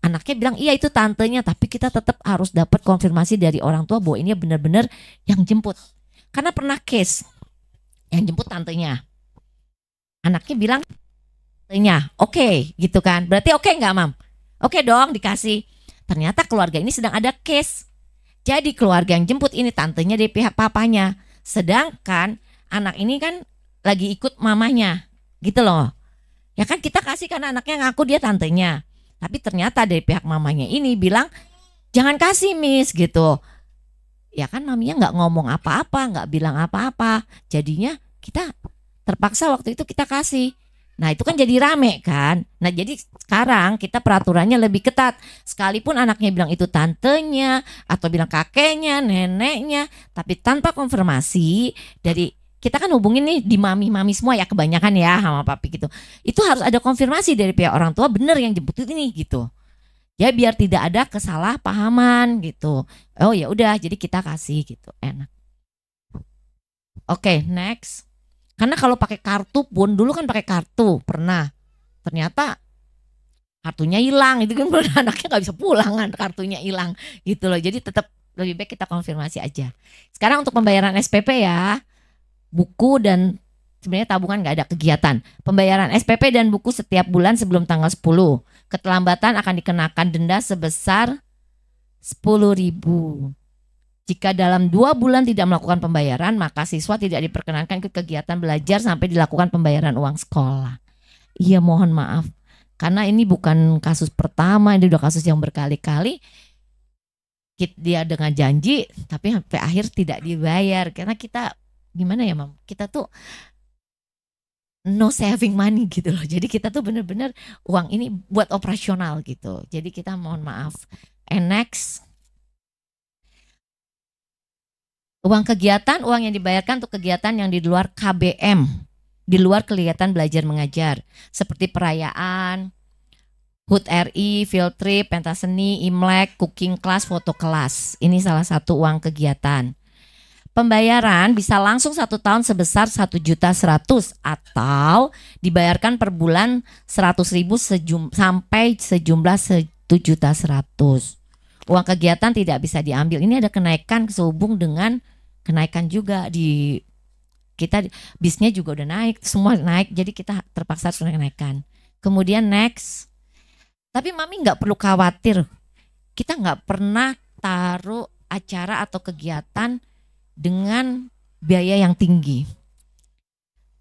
Anaknya bilang iya itu tantenya, tapi kita tetap harus dapat konfirmasi dari orang tua bahwa ini benar-benar yang jemput. Karena pernah case yang jemput tantenya, anaknya bilang tantenya, oke, gitu kan, berarti oke nggak, Mam? Oke dong, dikasih. Ternyata keluarga ini sedang ada case. Jadi keluarga yang jemput ini tantenya dari pihak papanya, sedangkan anak ini kan lagi ikut mamanya, gitu loh. Ya kan kita kasih karena anaknya ngaku dia tantenya, tapi ternyata dari pihak mamanya ini bilang jangan kasih, Miss, gitu. Ya kan maminya nggak ngomong apa-apa, nggak bilang apa-apa. Jadinya kita terpaksa waktu itu kita kasih. Nah itu kan jadi rame kan. Nah jadi sekarang kita peraturannya lebih ketat. Sekalipun anaknya bilang itu tantenya atau bilang kakeknya, neneknya, tapi tanpa konfirmasi dari kita kan hubungin nih di mami-mami semua ya kebanyakan ya sama papi gitu. Itu harus ada konfirmasi dari pihak orang tua bener yang jemput ini gitu. Ya biar tidak ada kesalahpahaman gitu. Oh ya udah jadi kita kasih gitu, enak. Oke, next. Karena kalau pakai kartu pun dulu kan pakai kartu pernah. Ternyata kartunya hilang itu kan anaknya nggak bisa pulang kan kartunya hilang gitu loh. Jadi tetap lebih baik kita konfirmasi aja. Sekarang untuk pembayaran SPP ya, buku dan sebenarnya tabungan nggak ada kegiatan. Pembayaran SPP dan buku setiap bulan sebelum tanggal 10. Keterlambatan akan dikenakan denda sebesar 10.000. Jika dalam 2 bulan tidak melakukan pembayaran, maka siswa tidak diperkenankan ikut kegiatan belajar sampai dilakukan pembayaran uang sekolah. Iya, mohon maaf. Karena ini bukan kasus pertama, ini udah kasus yang berkali-kali. Dia dengan janji, tapi sampai akhir tidak dibayar. Karena kita, gimana ya Mam? Kita tuh no saving money gitu loh. Jadi kita tuh bener-bener uang ini buat operasional gitu. Jadi kita mohon maaf. And next. Uang kegiatan, uang yang dibayarkan untuk kegiatan yang di luar KBM, di luar kegiatan belajar mengajar, seperti perayaan, HUT RI, field trip, pentas seni, Imlek, cooking class, foto kelas. Ini salah satu uang kegiatan. Pembayaran bisa langsung 1 tahun sebesar 1.100.000 atau dibayarkan per bulan 100.000 sampai sejumlah 1.100.000. Uang kegiatan tidak bisa diambil. Ini ada kenaikan sehubung dengan kenaikan juga di kita, bisnya juga udah naik, semua naik, jadi kita terpaksa harus menaikkan. Kemudian next, tapi Mami nggak perlu khawatir, kita nggak pernah taruh acara atau kegiatan dengan biaya yang tinggi.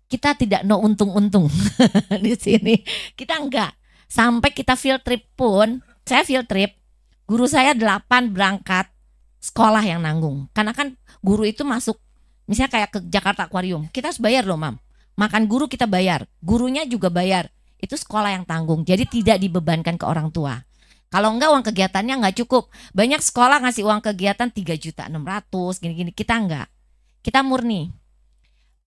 Kita tidak no untung-untung di sini, kita enggak. Sampai kita field trip pun, saya field trip, guru saya 8 berangkat, sekolah yang nanggung. Karena kan guru itu masuk, misalnya kayak ke Jakarta Aquarium, kita harus bayar loh Mam. Makan guru kita bayar, gurunya juga bayar. Itu sekolah yang tanggung, jadi tidak dibebankan ke orang tua. Kalau enggak uang kegiatannya enggak cukup. Banyak sekolah ngasih uang kegiatan 3.600.000 gini-gini, kita enggak. Kita murni.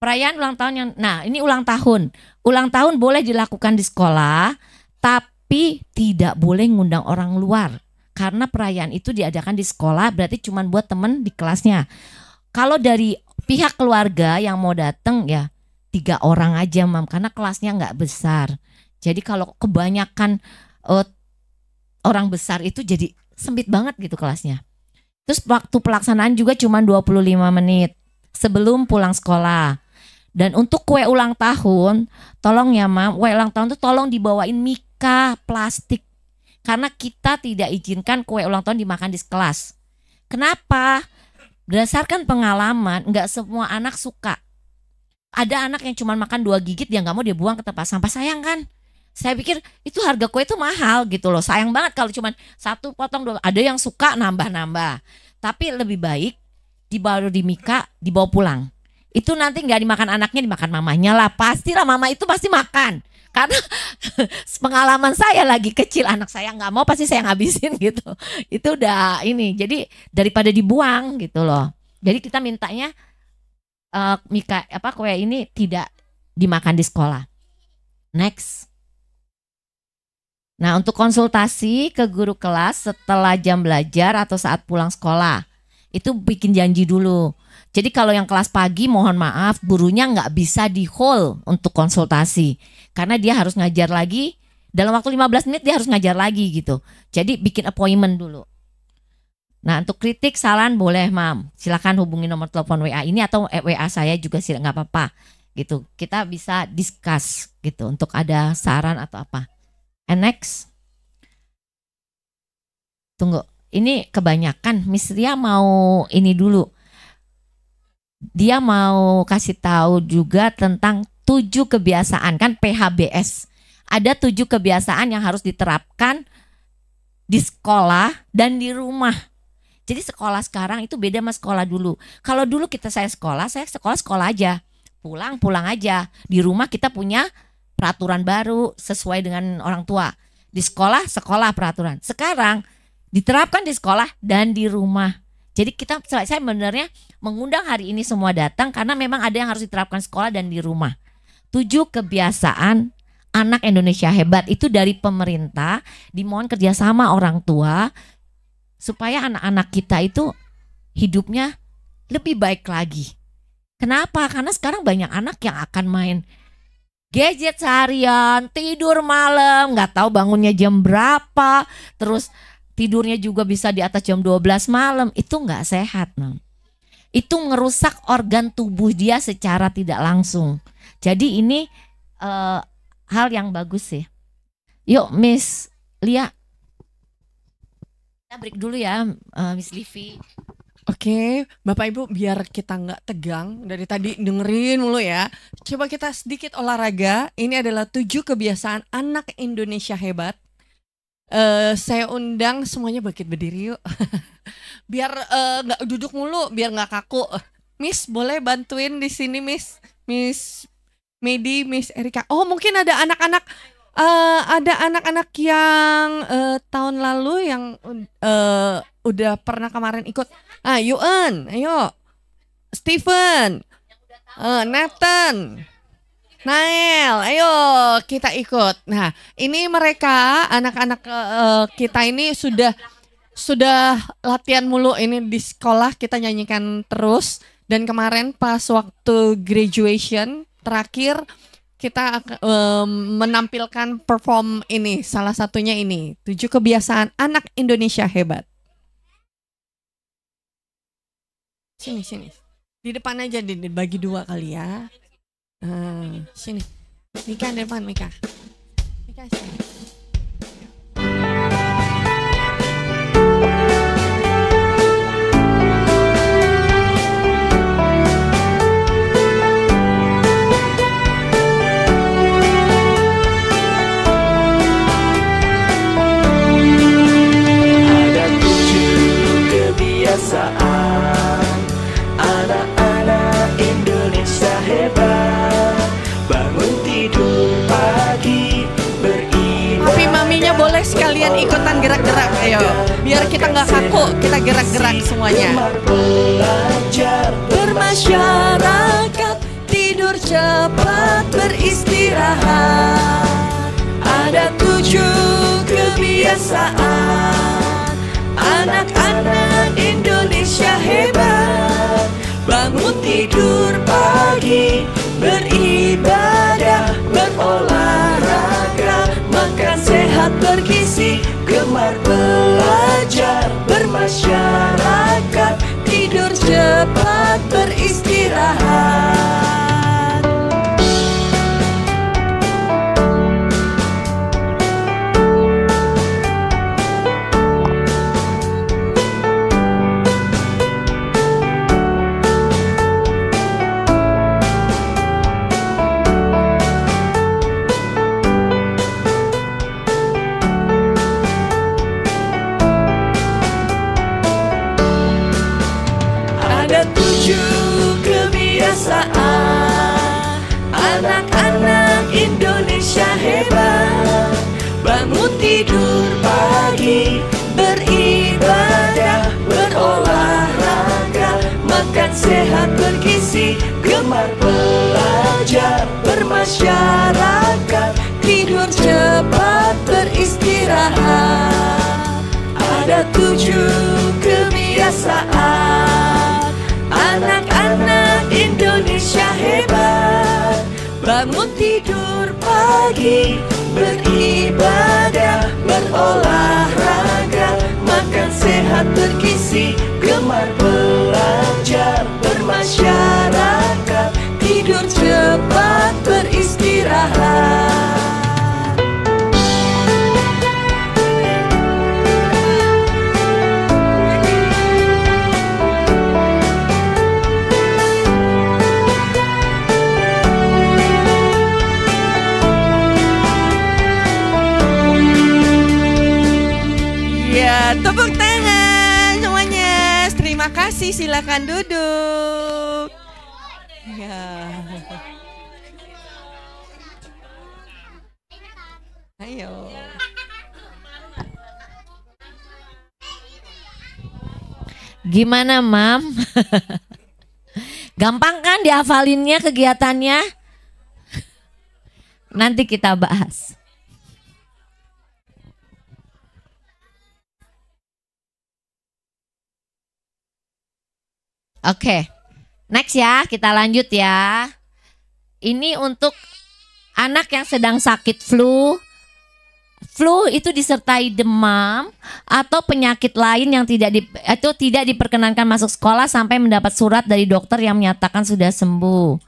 Perayaan ulang tahun yang, nah ini ulang tahun. Ulang tahun boleh dilakukan di sekolah, tapi tidak boleh ngundang orang luar. Karena perayaan itu diadakan di sekolah, berarti cuma buat temen di kelasnya. Kalau dari pihak keluarga yang mau datang ya 3 orang aja Mam, karena kelasnya nggak besar. Jadi kalau kebanyakan orang besar itu jadi sempit banget gitu kelasnya. Terus waktu pelaksanaan juga cuma 25 menit sebelum pulang sekolah. Dan untuk kue ulang tahun, tolong ya Mam, kue ulang tahun tuh tolong dibawain mika plastik. Karena kita tidak izinkan kue ulang tahun dimakan di kelas. Kenapa? Berdasarkan pengalaman, nggak semua anak suka. Ada anak yang cuma makan 2 gigit, dia nggak mau, dia buang ke tempat sampah. Sayang kan? Saya pikir itu harga kue itu mahal gitu loh. Sayang banget kalau cuma 1 potong 2. Ada yang suka nambah-nambah. Tapi lebih baik dibawa di mika, dibawa pulang. Itu nanti nggak dimakan anaknya, dimakan mamanya lah. Pastilah mama itu pasti makan. Karena pengalaman saya lagi kecil, anak saya nggak mau, pasti saya ngabisin gitu. Itu udah ini. Jadi daripada dibuang gitu loh. Jadi kita mintanya kue ini tidak dimakan di sekolah. Next. Nah, untuk konsultasi ke guru kelas setelah jam belajar atau saat pulang sekolah, itu bikin janji dulu. Jadi kalau yang kelas pagi mohon maaf, gurunya nggak bisa di hold untuk konsultasi. Karena dia harus ngajar lagi, dalam waktu 15 menit dia harus ngajar lagi gitu. Jadi bikin appointment dulu. Nah, untuk kritik, saran boleh Mam. Silakan hubungi nomor telepon WA ini atau WA saya juga sih, nggak apa-apa gitu. Kita bisa discuss gitu untuk ada saran atau apa. And next. Tunggu, ini kebanyakan. Miss Ria mau ini dulu. Dia mau kasih tahu juga tentang 7 kebiasaan, kan PHBS. Ada 7 kebiasaan yang harus diterapkan di sekolah dan di rumah. Jadi sekolah sekarang itu beda sama sekolah dulu. Kalau dulu saya sekolah aja. Pulang aja. Di rumah kita punya peraturan baru sesuai dengan orang tua. Di sekolah peraturan. Sekarang diterapkan di sekolah dan di rumah. Jadi saya sebenarnya mengundang hari ini semua datang karena memang ada yang harus diterapkan sekolah dan di rumah. 7 kebiasaan anak Indonesia hebat itu dari pemerintah, dimohon kerjasama orang tua supaya anak-anak kita itu hidupnya lebih baik lagi. Kenapa? Karena sekarang banyak anak yang akan main gadget seharian, tidur malam, nggak tahu bangunnya jam berapa, terus tidurnya juga bisa di atas jam 12 malam, itu nggak sehat, Mam. Itu ngerusak organ tubuh dia secara tidak langsung. Jadi ini hal yang bagus sih. Yuk Miss Lia, kita break dulu ya, Miss Livi. Oke, Bapak Ibu, biar kita nggak tegang dari tadi dengerin mulu ya. Coba kita sedikit olahraga. Ini adalah 7 kebiasaan anak Indonesia hebat. Saya undang semuanya bangkit berdiri yuk. Biar nggak duduk mulu, biar nggak kaku. Miss, boleh bantuin di sini Miss Medi, Miss Erika. Oh, mungkin ada anak-anak yang tahun lalu yang udah pernah kemarin ikut. Yuan, ayo. Steven, Nathan, Nael, ayo kita ikut. Nah, ini mereka anak-anak kita ini sudah latihan mulu ini di sekolah, kita nyanyikan terus. Dan kemarin pas waktu graduation terakhir kita menampilkan perform ini, salah satunya ini 7 kebiasaan anak Indonesia hebat. Sini. Di depan aja, dibagi 2 kali ya. Sini. Mika depan, Mika sini. Ada 7 kebiasaan anak-anak Indonesia hebat. Bangun tidur pagi, beribadah. Tapi maminya boleh sekalian ikutan gerak-gerak, ayo. Biar kita nggak kaku, kita gerak-gerak semuanya. Belajar, Bermasyarakat, tidur cepat, beristirahat. Ada 7 kebiasaan anak-anak Indonesia hebat. Bangun tidur pagi, beribadah, berolahraga, makan sehat bergizi, gemar belajar, bermasyarakat, tidur cepat, beristirahat. Ada 7 kebiasaan anak-anak Indonesia hebat. Bangun tidur pagi, beribadah, berolahraga, makan sehat bergizi, gemar belajar, bermasyarakat, tidur cepat, beristirahat. Ada 7 kebiasaan anak-anak Indonesia hebat. Bangun tidur pagi, beribadah, berolahraga, makan sehat bergizi, gemar belajar, bermasyarakat, tidur cepat, beristirahat. Ya, tepuk tangan semuanya. Terima kasih, silakan duduk. Ya. Ayo. Gimana, Mam? Gampang kan dihafalinnya kegiatannya? Nanti kita bahas. Oke, next ya, kita lanjut ya. Ini untuk anak yang sedang sakit flu, flu itu disertai demam atau penyakit lain yang tidak diperkenankan masuk sekolah sampai mendapat surat dari dokter yang menyatakan sudah sembuh.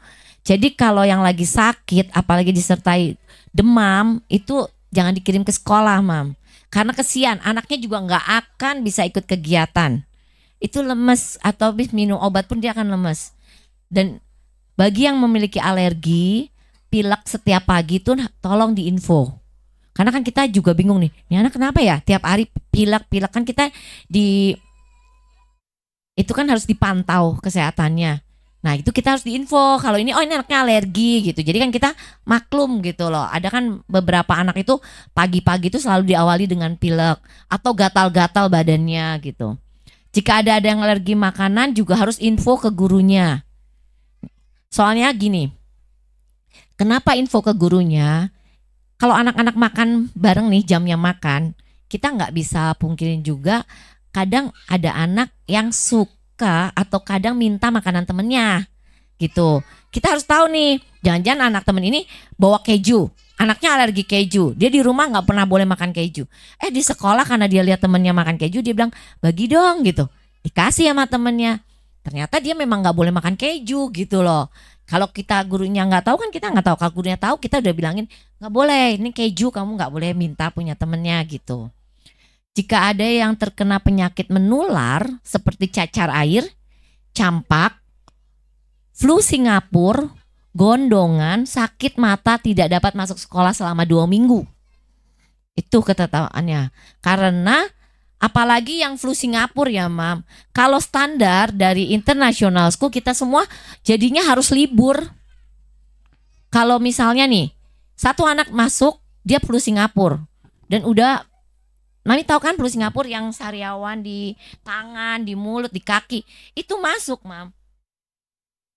Jadi kalau yang lagi sakit, apalagi disertai demam, itu jangan dikirim ke sekolah, Mam. Karena kesian, anaknya juga nggak akan bisa ikut kegiatan. Itu lemes, atau habis minum obat pun dia akan lemes. Dan bagi yang memiliki alergi, pilek setiap pagi tuh tolong diinfo. Karena kan kita juga bingung nih, ini anak kenapa ya tiap hari pilek kan kita itu kan harus dipantau kesehatannya. Nah itu kita harus diinfo kalau ini ini anaknya alergi gitu. Jadi kan kita maklum gitu loh. Ada kan beberapa anak itu pagi-pagi itu selalu diawali dengan pilek atau gatal-gatal badannya gitu. Jika ada yang alergi makanan juga harus info ke gurunya. Soalnya gini, kenapa info ke gurunya? Kalau anak-anak makan bareng nih jamnya makan, kita nggak bisa pungkirin juga kadang ada anak yang suka atau kadang minta makanan temennya gitu. Kita harus tahu nih, jangan-jangan anak temen ini bawa keju, anaknya alergi keju, dia di rumah nggak pernah boleh makan keju. Di sekolah karena dia lihat temennya makan keju, dia bilang bagi dong gitu, dikasih sama temennya. Ternyata dia memang nggak boleh makan keju gitu loh. Kalau kita gurunya nggak tahu kan kita nggak tahu. Kalau gurunya tahu kita udah bilangin nggak boleh, ini keju kamu nggak boleh minta punya temennya gitu. Jika ada yang terkena penyakit menular seperti cacar air, campak, flu Singapura, gondongan, sakit mata tidak dapat masuk sekolah selama 2 minggu. Itu ketetapannya. Karena apalagi yang flu Singapura ya Mam, kalau standar dari international school kita semua jadinya harus libur. Kalau misalnya nih satu anak masuk dia flu Singapura dan udah, Mami tahu kan flu Singapura yang sariawan di tangan, di mulut, di kaki itu masuk Mam.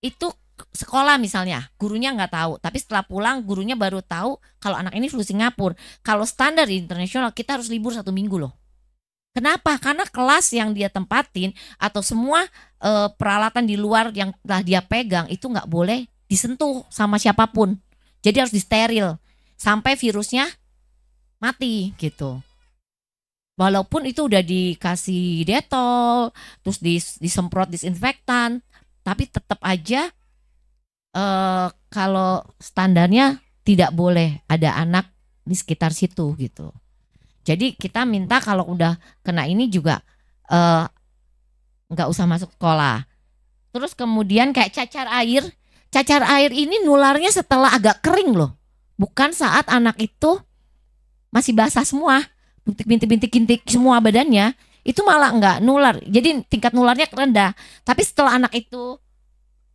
Itu sekolah misalnya gurunya nggak tahu, tapi setelah pulang gurunya baru tahu kalau anak ini flu Singapura. Kalau standar internasional kita harus libur 1 minggu loh. Kenapa? Karena kelas yang dia tempatin atau semua peralatan di luar yang telah dia pegang itu nggak boleh disentuh sama siapapun. Jadi harus disteril sampai virusnya mati gitu. Walaupun itu udah dikasih detol, terus disemprot disinfektan, tapi tetap aja kalau standarnya tidak boleh ada anak di sekitar situ gitu. Jadi kita minta kalau udah kena ini juga nggak usah masuk sekolah. Terus kemudian kayak cacar air ini nularnya setelah agak kering loh, bukan saat anak itu masih basah semua, bintik-bintik semua badannya, itu malah nggak nular. Jadi tingkat nularnya rendah. Tapi setelah anak itu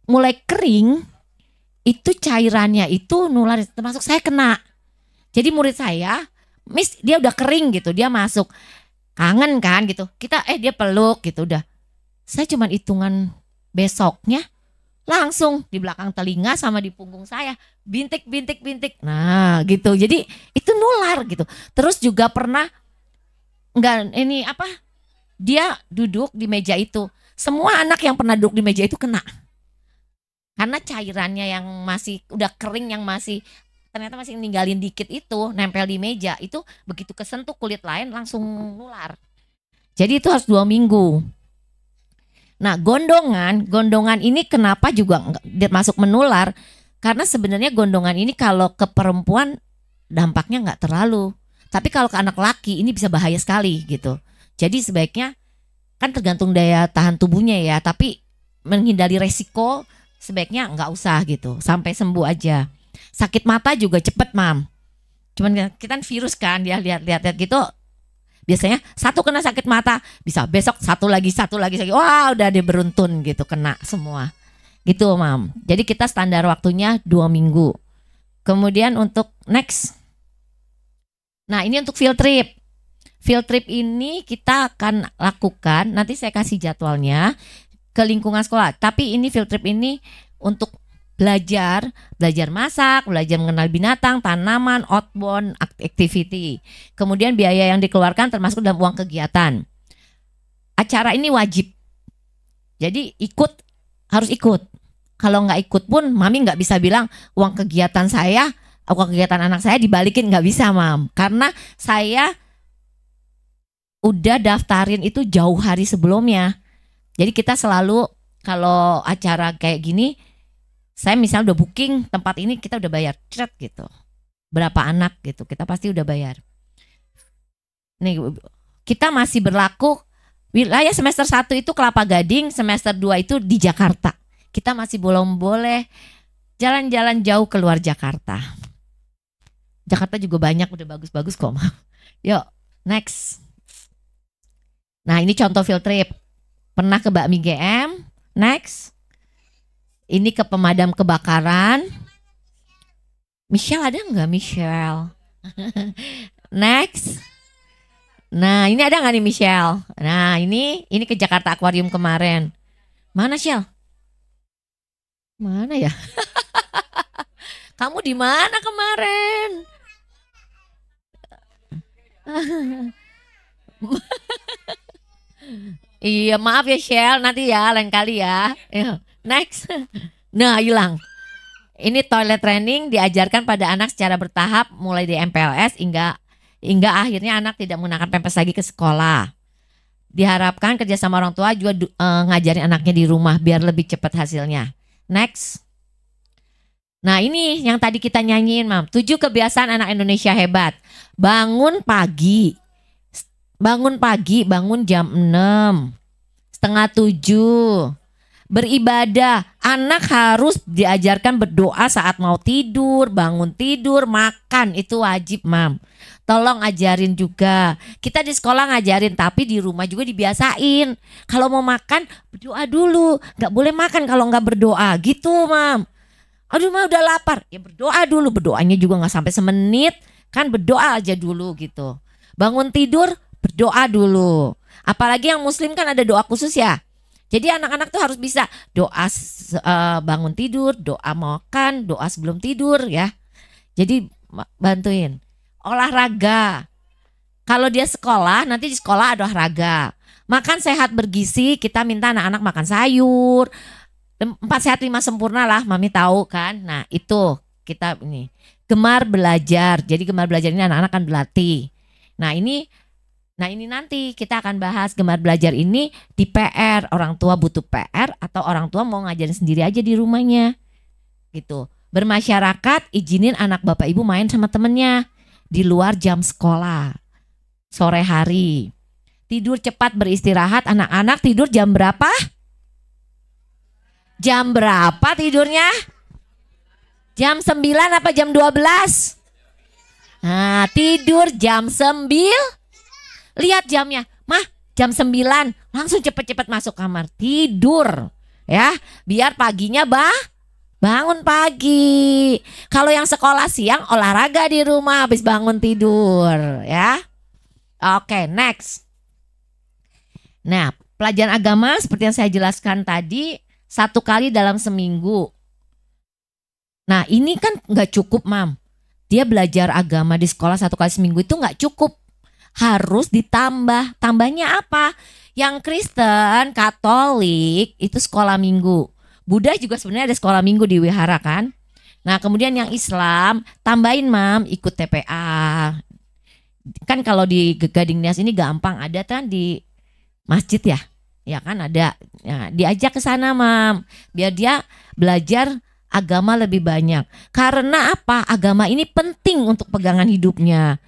mulai kering, itu cairannya itu nular, termasuk saya kena. Jadi murid saya, Miss dia udah kering gitu, dia masuk kangen kan gitu, kita dia peluk gitu udah. Saya cuman hitungan besoknya langsung di belakang telinga sama di punggung saya bintik. Nah gitu, jadi itu nular gitu. Terus juga pernah dia duduk di meja itu, semua anak yang pernah duduk di meja itu kena. Karena cairannya yang masih udah kering, yang masih ternyata masih ninggalin dikit itu nempel di meja, itu begitu kesentuh kulit lain langsung nular. Jadi itu harus 2 minggu. Nah gondongan ini kenapa juga masuk menular? Karena sebenarnya gondongan ini kalau ke perempuan dampaknya nggak terlalu, tapi kalau ke anak laki ini bisa bahaya sekali gitu. Jadi sebaiknya kan tergantung daya tahan tubuhnya ya, tapi menghindari resiko sebaiknya nggak usah gitu sampai sembuh aja. Sakit mata juga cepet Mam. Cuman kita kan virus kan, dia lihat gitu. Biasanya satu kena sakit mata, bisa besok satu lagi. Wah udah dia beruntun gitu, kena semua. Gitu Mam. Jadi kita standar waktunya 2 minggu. Kemudian untuk next. Nah ini untuk field trip. Field trip ini kita akan lakukan, nanti saya kasih jadwalnya ke lingkungan sekolah. Tapi ini field trip ini untuk belajar masak, belajar mengenal binatang, tanaman, outbound activity. Kemudian biaya yang dikeluarkan termasuk dalam uang kegiatan. Acara ini wajib. Jadi harus ikut. Kalau nggak ikut pun Mami nggak bisa bilang uang kegiatan saya kegiatan anak saya dibalikin nggak bisa, Mam. Karena saya udah daftarin itu jauh hari sebelumnya. Jadi kita selalu kalau acara kayak gini, saya misalnya udah booking tempat ini, kita udah bayar cret gitu. Berapa anak gitu, kita pasti udah bayar. Nih, kita masih berlaku wilayah semester 1 itu Kelapa Gading, semester 2 itu di Jakarta. Kita masih belum boleh jalan-jalan jauh keluar Jakarta. Jakarta juga banyak udah bagus-bagus kok. Yuk, next. Nah, ini contoh field trip. Pernah ke Bakmi GM. Next. Ini ke pemadam kebakaran. Michelle ada nggak Michelle? Next. Nah, ini ada nggak nih Michelle? Nah, ini ke Jakarta Aquarium kemarin. Mana Shell? Mana ya? Kamu di mana kemarin? Iya, maaf ya Shell, nanti ya lain kali ya. Next. Nah, hilang. Ini toilet training diajarkan pada anak secara bertahap mulai di MPLS hingga akhirnya anak tidak menggunakan pampers lagi ke sekolah. Diharapkan kerjasama orang tua juga ngajarin anaknya di rumah biar lebih cepat hasilnya. Next. Nah, ini yang tadi kita nyanyiin, Mam. 7 kebiasaan anak Indonesia hebat. Bangun pagi, bangun jam 6, setengah 7. Beribadah, anak harus diajarkan berdoa saat mau tidur, bangun tidur, makan, itu wajib, Mam. Tolong ajarin juga. Kita di sekolah ngajarin, tapi di rumah juga dibiasain. Kalau mau makan, berdoa dulu. Gak boleh makan kalau gak berdoa, gitu, Mam. Aduh, mah udah lapar. Ya berdoa dulu, berdoanya juga gak sampai semenit. Kan berdoa aja dulu gitu. Bangun tidur, berdoa dulu. Apalagi yang muslim kan ada doa khusus ya. Jadi anak-anak tuh harus bisa doa bangun tidur, doa makan, doa sebelum tidur ya. Jadi bantuin. Olahraga. Kalau dia sekolah, nanti di sekolah ada olahraga. Makan sehat bergizi, kita minta anak-anak makan sayur. 4 sehat 5 sempurna lah, Mami tahu kan. Nah itu kita ini. Gemar belajar. Jadi gemar belajar ini anak-anak kan berlatih. Nah ini nanti kita akan bahas gemar belajar ini di PR. Orang tua butuh PR atau orang tua mau ngajarin sendiri aja di rumahnya. Gitu. Bermasyarakat, izinin anak bapak ibu main sama temennya di luar jam sekolah. Sore hari. Tidur cepat beristirahat. Anak-anak tidur jam berapa? Jam berapa tidurnya? Jam 9 apa jam 12? Nah, tidur jam 9. Lihat jamnya, Mah jam 9, langsung cepet-cepet masuk kamar, tidur ya, biar paginya bangun pagi. Kalau yang sekolah siang olahraga di rumah habis bangun tidur ya. Oke, next. Nah, pelajaran agama seperti yang saya jelaskan tadi 1 kali dalam seminggu. Nah, ini kan nggak cukup, Mam. Dia belajar agama di sekolah 1 kali seminggu itu nggak cukup. Harus ditambah. Tambahnya apa? Yang Kristen, Katolik itu sekolah minggu. Buddha juga sebenarnya ada sekolah minggu di wihara kan. Nah kemudian yang Islam tambahin, Mam, ikut TPA. Kan kalau di Gading Nias ini gampang, ada kan di masjid ya. Ya kan ada. Ya, diajak ke sana, Mam. Biar dia belajar agama lebih banyak. Karena apa? Agama ini penting untuk pegangan hidupnya.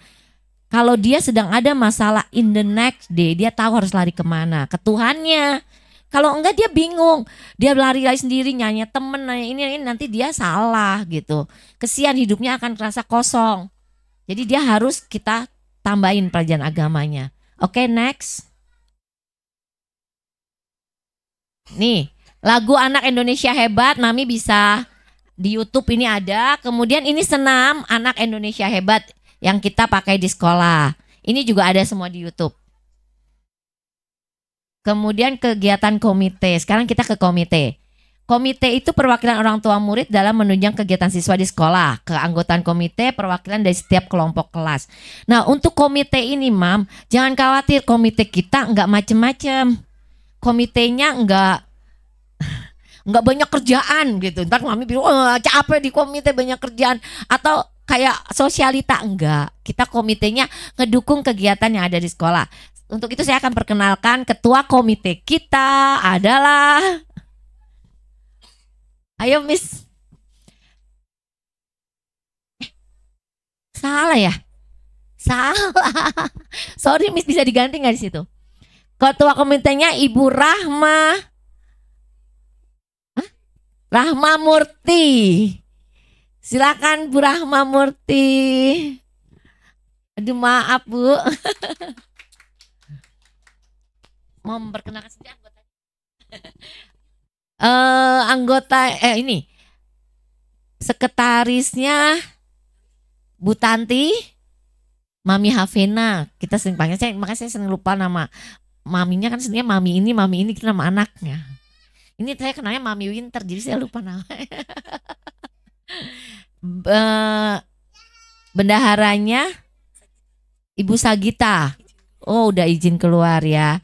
Kalau dia sedang ada masalah in the next day, dia tahu harus lari kemana, ke Tuhannya. Kalau enggak dia bingung, dia lari-lari sendiri, nyanyi temen, nanya ini nanti dia salah gitu. Kesian hidupnya akan terasa kosong. Jadi dia harus kita tambahin pelajaran agamanya. Oke, next. Nih, lagu Anak Indonesia Hebat, Mami bisa di YouTube ini ada. Kemudian ini senam Anak Indonesia Hebat yang kita pakai di sekolah. Ini juga ada semua di YouTube. Kemudian kegiatan komite. Sekarang kita ke komite. Komite itu perwakilan orang tua murid dalam menunjang kegiatan siswa di sekolah. Keanggotaan komite perwakilan dari setiap kelompok kelas. Nah untuk komite ini, Mam, jangan khawatir, komite kita enggak macem-macem. Komitenya enggak banyak kerjaan gitu. Ntar Mami bilang, capek di komite banyak kerjaan. Atau kayak sosialita enggak. Kita komitenya ngedukung kegiatan yang ada di sekolah. Untuk itu saya akan perkenalkan ketua komite kita adalah, ayo Miss. Salah ya? Salah. Sorry Miss, bisa diganti nggak di situ? Ketua komitenya Ibu Rahma. Hah? Rahma Murti. Silakan Bu Rahma Murti. Aduh maaf Bu. Mau memperkenalkan sendiri anggota. Ini sekretarisnya Bu Tanti, Mami Hafena. Kita sering panggil, makanya saya sering lupa nama maminya, kan sebenarnya mami ini kita nama anaknya. Ini saya kenalnya Mami Winter, jadi saya lupa nama. Bendaharanya Ibu Sagita. Oh, udah izin keluar ya.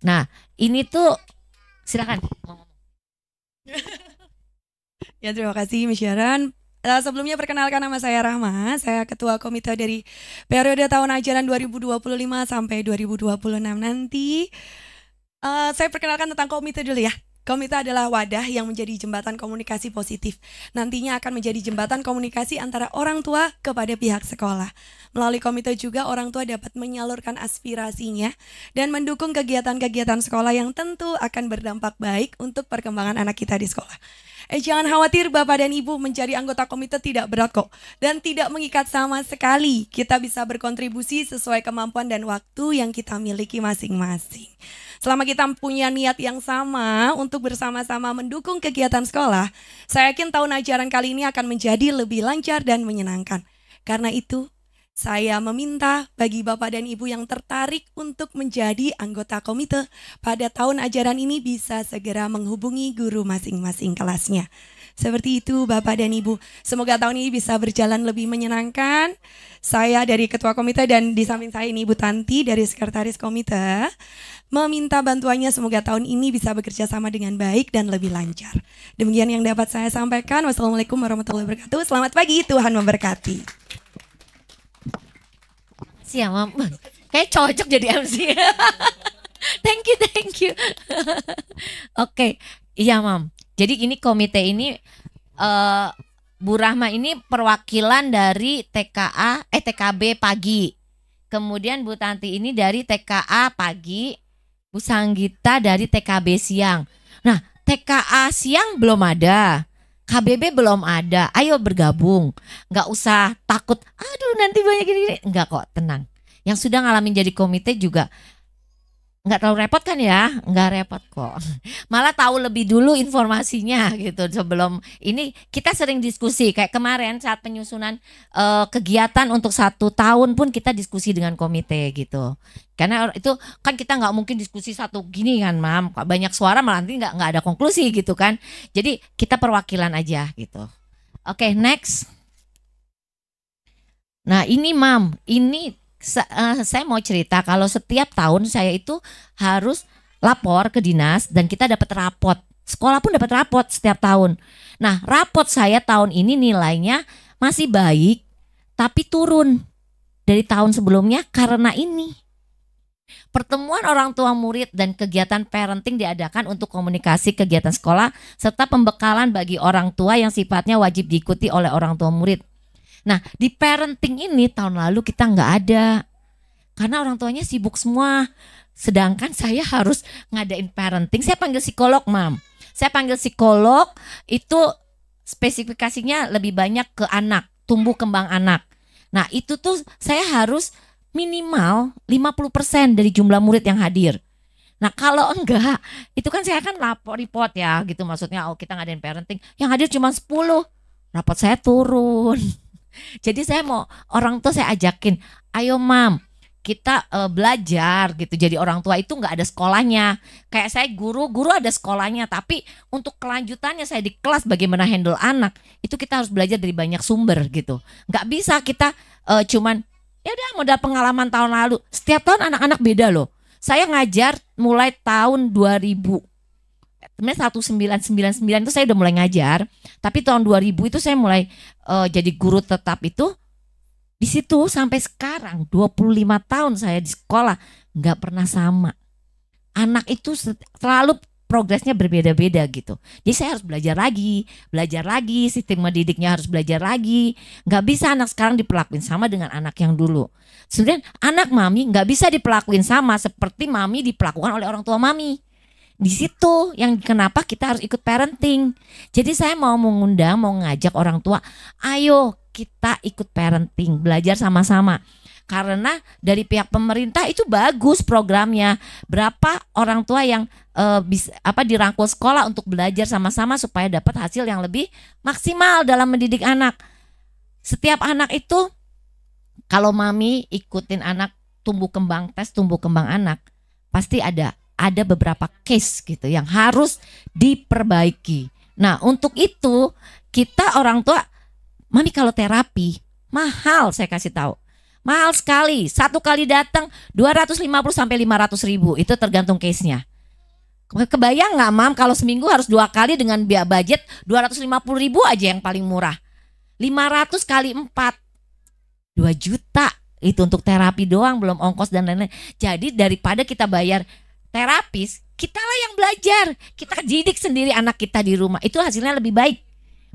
Nah, ini tuh silakan. Ya, terima kasih Miss Sharon. Sebelumnya perkenalkan, nama saya Rahma. Saya ketua komite dari periode tahun ajaran 2025 sampai 2026 nanti. Saya perkenalkan tentang komite dulu ya. Komite adalah wadah yang menjadi jembatan komunikasi positif. Nantinya akan menjadi jembatan komunikasi antara orang tua kepada pihak sekolah. Melalui komite juga orang tua dapat menyalurkan aspirasinya dan mendukung kegiatan-kegiatan sekolah yang tentu akan berdampak baik untuk perkembangan anak kita di sekolah. Jangan khawatir, Bapak dan Ibu, menjadi anggota komite tidak berat kok. Dan tidak mengikat sama sekali. Kita bisa berkontribusi sesuai kemampuan dan waktu yang kita miliki masing-masing. Selama kita punya niat yang sama untuk bersama-sama mendukung kegiatan sekolah, saya yakin tahun ajaran kali ini akan menjadi lebih lancar dan menyenangkan. Karena itu, saya meminta bagi Bapak dan Ibu yang tertarik untuk menjadi anggota komite pada tahun ajaran ini bisa segera menghubungi guru masing-masing kelasnya. Seperti itu Bapak dan Ibu. Semoga tahun ini bisa berjalan lebih menyenangkan. Saya dari ketua komite dan di samping saya ini Ibu Tanti dari sekretaris komite meminta bantuannya semoga tahun ini bisa bekerja sama dengan baik dan lebih lancar. Demikian yang dapat saya sampaikan. Wassalamualaikum warahmatullahi wabarakatuh. Selamat pagi, Tuhan memberkati. Siap, Mam. Kayak cocok jadi MC. Thank you. Oke, iya Mam. Jadi ini komite ini Bu Rahma ini perwakilan dari TKB pagi. Kemudian Bu Tanti ini dari TKA pagi, Bu Sanggita dari TKB siang. Nah, TKA siang belum ada. KBB belum ada, ayo bergabung. Nggak usah takut, aduh nanti banyak gini-gini. Nggak kok, tenang. Yang sudah ngalamin jadi komite juga nggak terlalu repot kan ya? Nggak repot kok. Malah tahu lebih dulu informasinya gitu. Sebelum ini kita sering diskusi. Kayak kemarin saat penyusunan kegiatan untuk 1 tahun pun kita diskusi dengan komite gitu. Karena itu kan kita nggak mungkin diskusi satu gini kan, Mam. Banyak suara malah nanti nggak ada konklusi gitu kan. Jadi kita perwakilan aja gitu. Oke, next. Nah ini Mam, ini saya mau cerita kalau setiap tahun saya itu harus lapor ke dinas dan kita dapat rapot. Sekolah pun dapat rapot setiap tahun. Nah, rapot saya tahun ini nilainya masih baik tapi turun dari tahun sebelumnya karena ini. Pertemuan orang tua murid dan kegiatan parenting diadakan untuk komunikasi kegiatan sekolah serta pembekalan bagi orang tua yang sifatnya wajib diikuti oleh orang tua murid. Nah, di parenting ini tahun lalu kita nggak ada karena orang tuanya sibuk semua. Sedangkan saya harus ngadain parenting. Saya panggil psikolog, Mam. Saya panggil psikolog itu spesifikasinya lebih banyak ke anak, tumbuh kembang anak. Nah, itu tuh saya harus minimal 50% dari jumlah murid yang hadir. Nah, kalau enggak, itu kan saya kan report ya gitu. Maksudnya kita ngadain parenting, yang hadir cuma 10. Rapot saya turun. Jadi saya mau orang tua saya ajakin, ayo Mam, kita belajar gitu. Jadi orang tua itu nggak ada sekolahnya. Kayak saya guru ada sekolahnya, tapi untuk kelanjutannya saya di kelas bagaimana handle anak itu kita harus belajar dari banyak sumber gitu. Nggak bisa kita cuman ya udah modal pengalaman tahun lalu. Setiap tahun anak-anak beda loh. Saya ngajar mulai tahun 2000. Sebenarnya 1999 itu saya udah mulai ngajar, tapi tahun 2000 itu saya mulai jadi guru tetap itu di situ sampai sekarang 25 tahun saya di sekolah nggak pernah sama. Anak itu selalu progresnya berbeda-beda gitu. Jadi saya harus belajar lagi, sistem mendidiknya harus belajar lagi. Nggak bisa anak sekarang diperlakuin sama dengan anak yang dulu. Sebenarnya anak mami nggak bisa diperlakuin sama seperti mami diperlakukan oleh orang tua mami. Di situ yang kenapa kita harus ikut parenting. Jadi saya mau ngajak orang tua, ayo kita ikut parenting, belajar sama-sama. Karena dari pihak pemerintah itu bagus programnya. Berapa orang tua yang bisa dirangkul sekolah untuk belajar sama-sama supaya dapat hasil yang lebih maksimal dalam mendidik anak. Setiap anak itu kalau mami ikutin anak tes tumbuh kembang anak, pasti ada beberapa case gitu yang harus diperbaiki. Nah, untuk itu kita orang tua, mami kalau terapi mahal, saya kasih tahu. Mahal sekali. Satu kali datang 250 sampai 500 ribu, itu tergantung case-nya. Kebayang nggak, Mam, kalau seminggu harus 2 kali dengan budget 250 ribu aja yang paling murah. 500 kali 4 2 juta itu untuk terapi doang, belum ongkos dan lain-lain. Jadi daripada kita bayar terapis, kitalah yang belajar, kita didik sendiri anak kita di rumah, itu hasilnya lebih baik,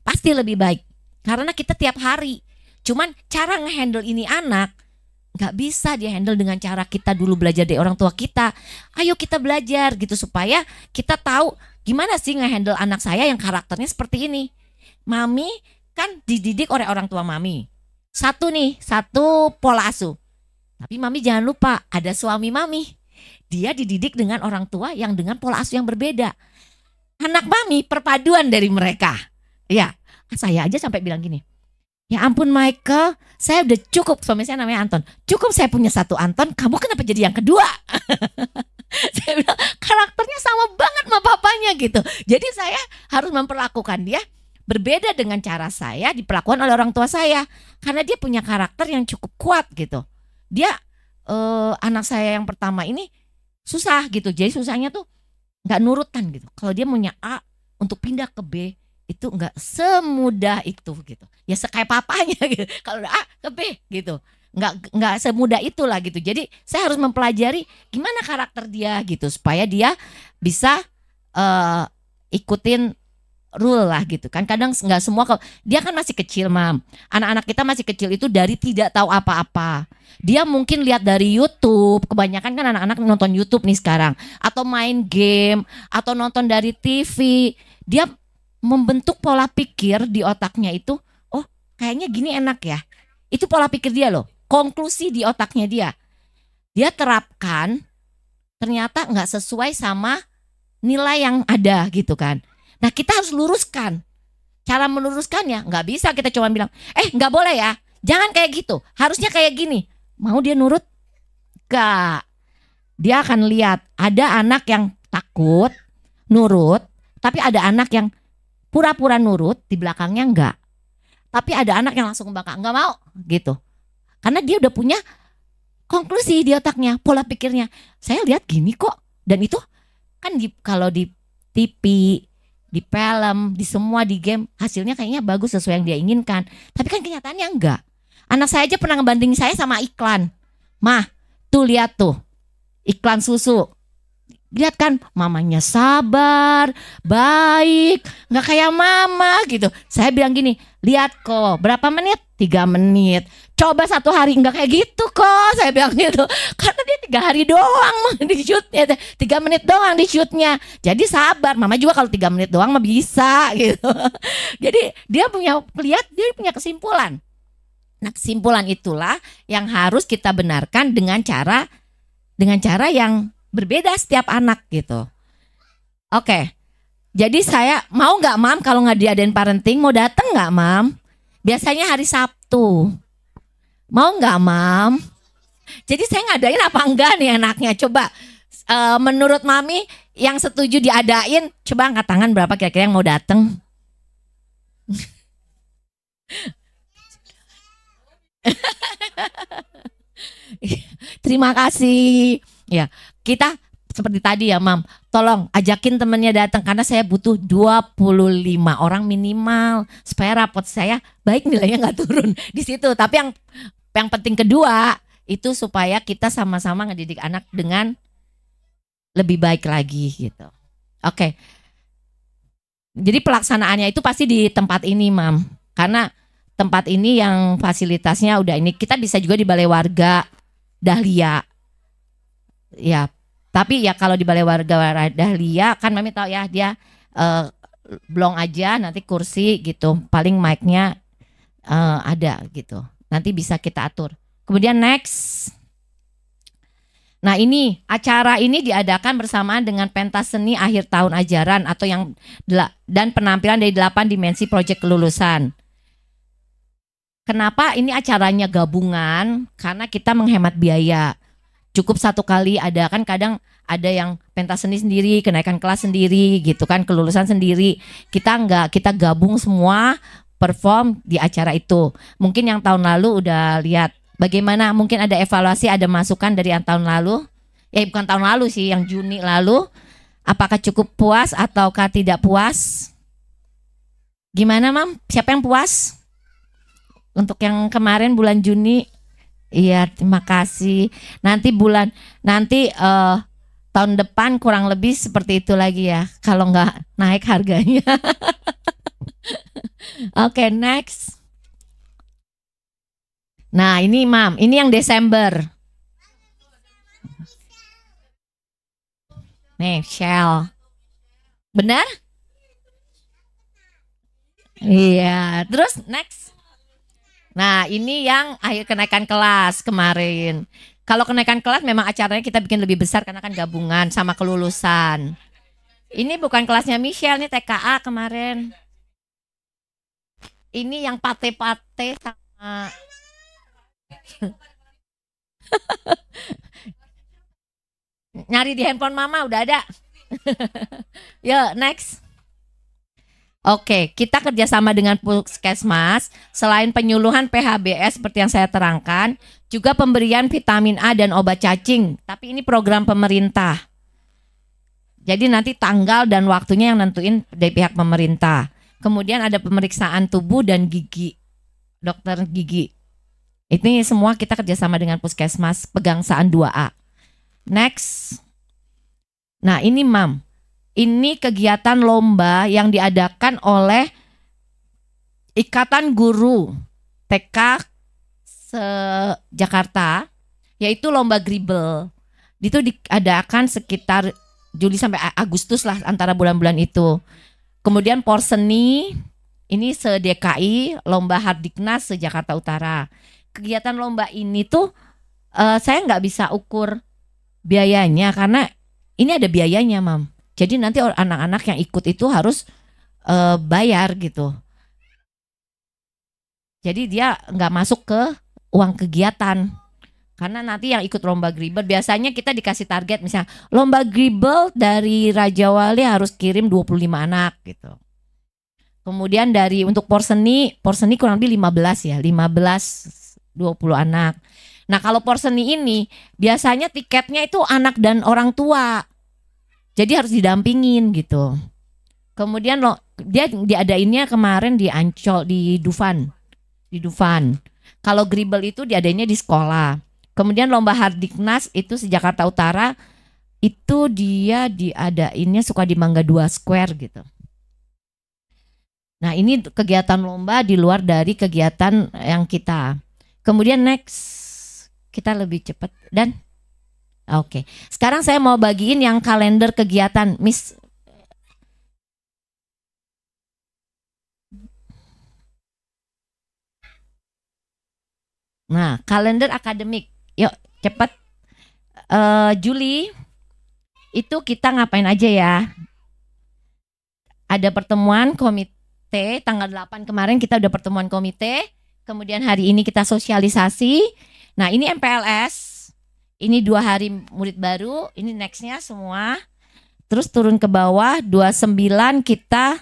pasti lebih baik, karena kita tiap hari. Cuman cara ngehandle ini anak nggak bisa dia handle dengan cara kita dulu belajar dari orang tua kita. Ayo kita belajar gitu supaya kita tahu gimana sih ngehandle anak saya yang karakternya seperti ini. Mami kan dididik oleh orang tua mami, satu pola asuh, tapi mami jangan lupa ada suami mami. Dia dididik dengan orang tua yang dengan pola asuh yang berbeda. Anak mami perpaduan dari mereka. Ya, saya aja sampai bilang gini, ya ampun Michael, saya udah cukup, suami saya namanya Anton, cukup saya punya satu Anton, kamu kenapa jadi yang kedua? Saya bilang karakternya sama banget sama papanya gitu. Jadi saya harus memperlakukan dia berbeda dengan cara saya diperlakukan oleh orang tua saya, karena dia punya karakter yang cukup kuat gitu. Dia anak saya yang pertama ini susah gitu, jadi susahnya tuh nggak nurutan gitu. Kalau dia maunya A untuk pindah ke B itu nggak semudah itu gitu. Ya kayak papanya gitu. Kalau udah A ke B gitu, nggak semudah itulah gitu. Jadi saya harus mempelajari gimana karakter dia gitu supaya dia bisa ikutin rule lah gitu kan. Kadang nggak semua, kalau dia kan masih kecil, Mam. Anak-anak kita masih kecil itu dari tidak tahu apa-apa. Dia mungkin lihat dari YouTube, kebanyakan kan anak-anak nonton YouTube nih sekarang, atau main game, atau nonton dari TV. Dia membentuk pola pikir di otaknya itu, oh kayaknya gini enak ya. Itu pola pikir dia loh, konklusi di otaknya dia. Dia terapkan, ternyata nggak sesuai sama nilai yang ada gitu kan. Nah kita harus luruskan. Cara meluruskannya nggak bisa kita cuma bilang, nggak boleh ya, jangan kayak gitu, harusnya kayak gini. Mau dia nurut? Gak. Dia akan lihat ada anak yang takut nurut, tapi ada anak yang pura-pura nurut, di belakangnya enggak. Tapi ada anak yang langsung nggak mau gitu. Karena dia udah punya konklusi di otaknya, pola pikirnya. Saya lihat gini kok. Dan itu kan kalau di TV, di film, di semua, di game, hasilnya kayaknya bagus sesuai yang dia inginkan. Tapi kan kenyataannya enggak. Anak saya aja pernah ngebandingin saya sama iklan. Mah, tuh lihat tuh, iklan susu. Lihat kan, mamanya sabar, baik, nggak kayak mama gitu. Saya bilang gini, lihat kok, berapa menit? 3 menit. Coba 1 hari nggak kayak gitu kok, saya bilang gitu. Karena dia 3 hari doang di shootnya, 3 menit doang di shootnya. Jadi sabar, mama juga kalau 3 menit doang mah bisa gitu. Jadi dia punya kesimpulan. Nah kesimpulan itulah yang harus kita benarkan dengan cara yang berbeda setiap anak gitu. Oke, jadi saya mau nggak, Mam, kalau nggak diadain parenting, mau datang nggak, Mam? Biasanya hari Sabtu. Mau nggak, Mam? Jadi saya ngadain apa enggak nih anaknya? Coba menurut Mami yang setuju diadain, coba angkat tangan berapa kira-kira yang mau datang? Terima kasih. Ya, kita seperti tadi ya Mam, tolong ajakin temennya datang karena saya butuh 25 orang minimal supaya rapot saya baik, nilainya nggak turun di situ. Tapi yang penting kedua itu supaya kita sama-sama ngedidik anak dengan lebih baik lagi gitu. Oke. Jadi pelaksanaannya itu pasti di tempat ini Mam, karena tempat ini yang fasilitasnya udah ini. Kita bisa juga di Balai Warga Dahlia. Ya, tapi ya kalau di Balai Warga Dahlia kan Mami tahu ya dia blong aja nanti kursi gitu. Paling mic-nya ada gitu. Nanti bisa kita atur. Kemudian next. Nah ini acara ini diadakan bersamaan dengan pentas seni akhir tahun ajaran atau yang dan penampilan dari 8 dimensi proyek kelulusan. Kenapa ini acaranya gabungan? Karena kita menghemat biaya. Cukup satu kali ada, kan kadang ada yang pentas seni sendiri, kenaikan kelas sendiri gitu kan, kelulusan sendiri. Kita enggak, kita gabung semua perform di acara itu. Mungkin yang tahun lalu udah lihat bagaimana, mungkin ada evaluasi, ada masukan dari yang tahun lalu. Bukan tahun lalu sih, yang Juni lalu. Apakah cukup puas ataukah tidak puas? Gimana Mam? Siapa yang puas? Untuk yang kemarin bulan Juni? Iya, terima kasih. Nanti tahun depan kurang lebih seperti itu lagi ya. Kalau nggak naik harganya. Oke, next. Nah ini Mam, ini yang Desember. Nih, Shell. Benar? Iya, terus next. Nah ini yang akhir kenaikan kelas kemarin. Kalau kenaikan kelas memang acaranya kita bikin lebih besar karena kan gabungan sama kelulusan. Ini bukan kelasnya Michelle, ini TKA kemarin. Ini yang pate-pate sama nyari di handphone mama udah ada. Yuk next. Oke, kita kerjasama dengan Puskesmas. Selain penyuluhan PHBS seperti yang saya terangkan, juga pemberian vitamin A dan obat cacing. Tapi ini program pemerintah. Jadi nanti tanggal dan waktunya yang nentuin dari pihak pemerintah. Kemudian ada pemeriksaan tubuh dan gigi, dokter gigi. Ini semua kita kerjasama dengan Puskesmas Pegangsaan 2A. Next. Nah ini Mam, ini kegiatan lomba yang diadakan oleh Ikatan Guru TK Jakarta, yaitu lomba Gribble. Itu diadakan sekitar Juli sampai Agustus lah, antara bulan-bulan itu. Kemudian Porseni, ini se-DKI, lomba Hardiknas se-Jakarta Utara. Kegiatan lomba ini tuh saya nggak bisa ukur biayanya karena ini ada biayanya Mam. Jadi nanti anak-anak yang ikut itu harus bayar gitu. Jadi dia nggak masuk ke uang kegiatan. Karena nanti yang ikut lomba Gribble biasanya kita dikasih target, misalnya lomba Gribble dari Raja Wali harus kirim 25 anak gitu. Kemudian untuk Porseni kurang lebih 15 ya, 20 anak. Nah kalau Porseni ini biasanya tiketnya itu anak dan orang tua. Jadi harus didampingin gitu. Kemudian dia diadainnya kemarin di Ancol, di Dufan. Kalau Gribble itu diadainnya di sekolah. Kemudian lomba Hardiknas itu se-Jakarta Utara itu dia diadainnya suka di Mangga 2 Square gitu. Nah ini kegiatan lomba di luar dari kegiatan yang kita. Kemudian next, kita lebih cepat dan oke. Sekarang saya mau bagiin yang kalender kegiatan Miss. Nah kalender akademik, yuk cepat. Juli itu kita ngapain aja ya? Ada pertemuan komite tanggal 8 kemarin kita udah pertemuan komite. Kemudian hari ini kita sosialisasi. Nah ini MPLS. Ini 2 hari murid baru. Ini nextnya semua. Terus turun ke bawah 29 kita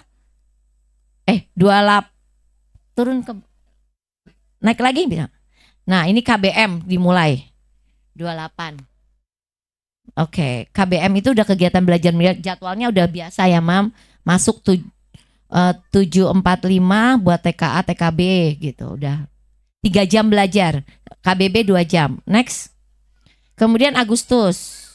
28 turun ke naik lagi bisa. Nah ini KBM dimulai 28. Oke, KBM itu udah kegiatan belajar jadwalnya udah biasa ya, Mam. Masuk 7.45 buat TKA, TKB gitu. Udah 3 jam belajar. KBB 2 jam. Next. Kemudian Agustus.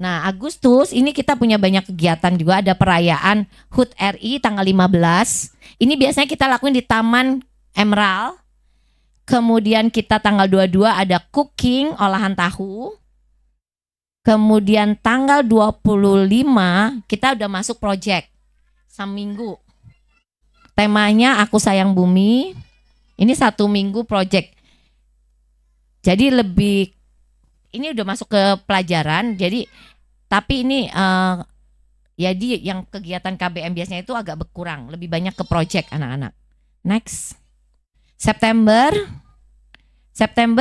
Nah, Agustus ini kita punya banyak kegiatan juga. Ada perayaan HUT RI tanggal 15. Ini biasanya kita lakuin di Taman Emerald. Kemudian kita tanggal 22 ada cooking, olahan tahu. Kemudian tanggal 25 kita udah masuk project seminggu. Temanya Aku Sayang Bumi. Ini 1 minggu project. Jadi ini udah masuk ke pelajaran. Jadi tapi ini jadi yang kegiatan KBM biasanya itu agak berkurang, lebih banyak ke project anak-anak. Next. September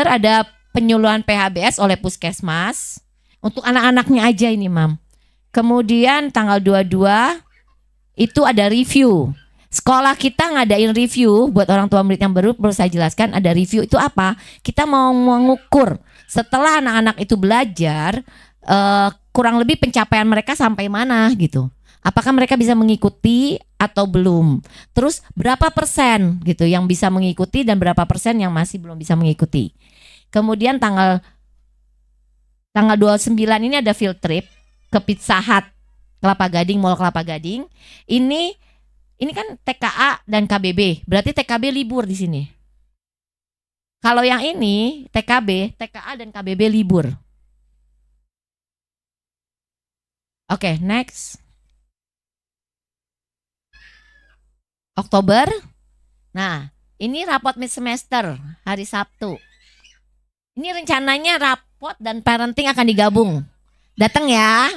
ada penyuluhan PHBS oleh Puskesmas. Untuk anak-anaknya aja ini, Mam. Kemudian tanggal 22 itu ada review. Sekolah kita ngadain review buat orang tua murid yang baru, perlu saya jelaskan ada review itu apa? Kita mau mengukur setelah anak-anak itu belajar kurang lebih pencapaian mereka sampai mana gitu. Apakah mereka bisa mengikuti atau belum? Terus berapa persen gitu yang bisa mengikuti dan berapa persen yang masih belum bisa mengikuti. Kemudian tanggal 29 ini ada field trip ke Pizza Hut Kelapa Gading, Mall Kelapa Gading. Ini kan TKA dan KBB, berarti TKB libur di sini. Kalau yang ini TKB, TKA dan KBB libur. Oke, next. Oktober. Nah, ini rapot mid semester hari Sabtu. Ini rencananya rapot dan parenting akan digabung. Datang ya.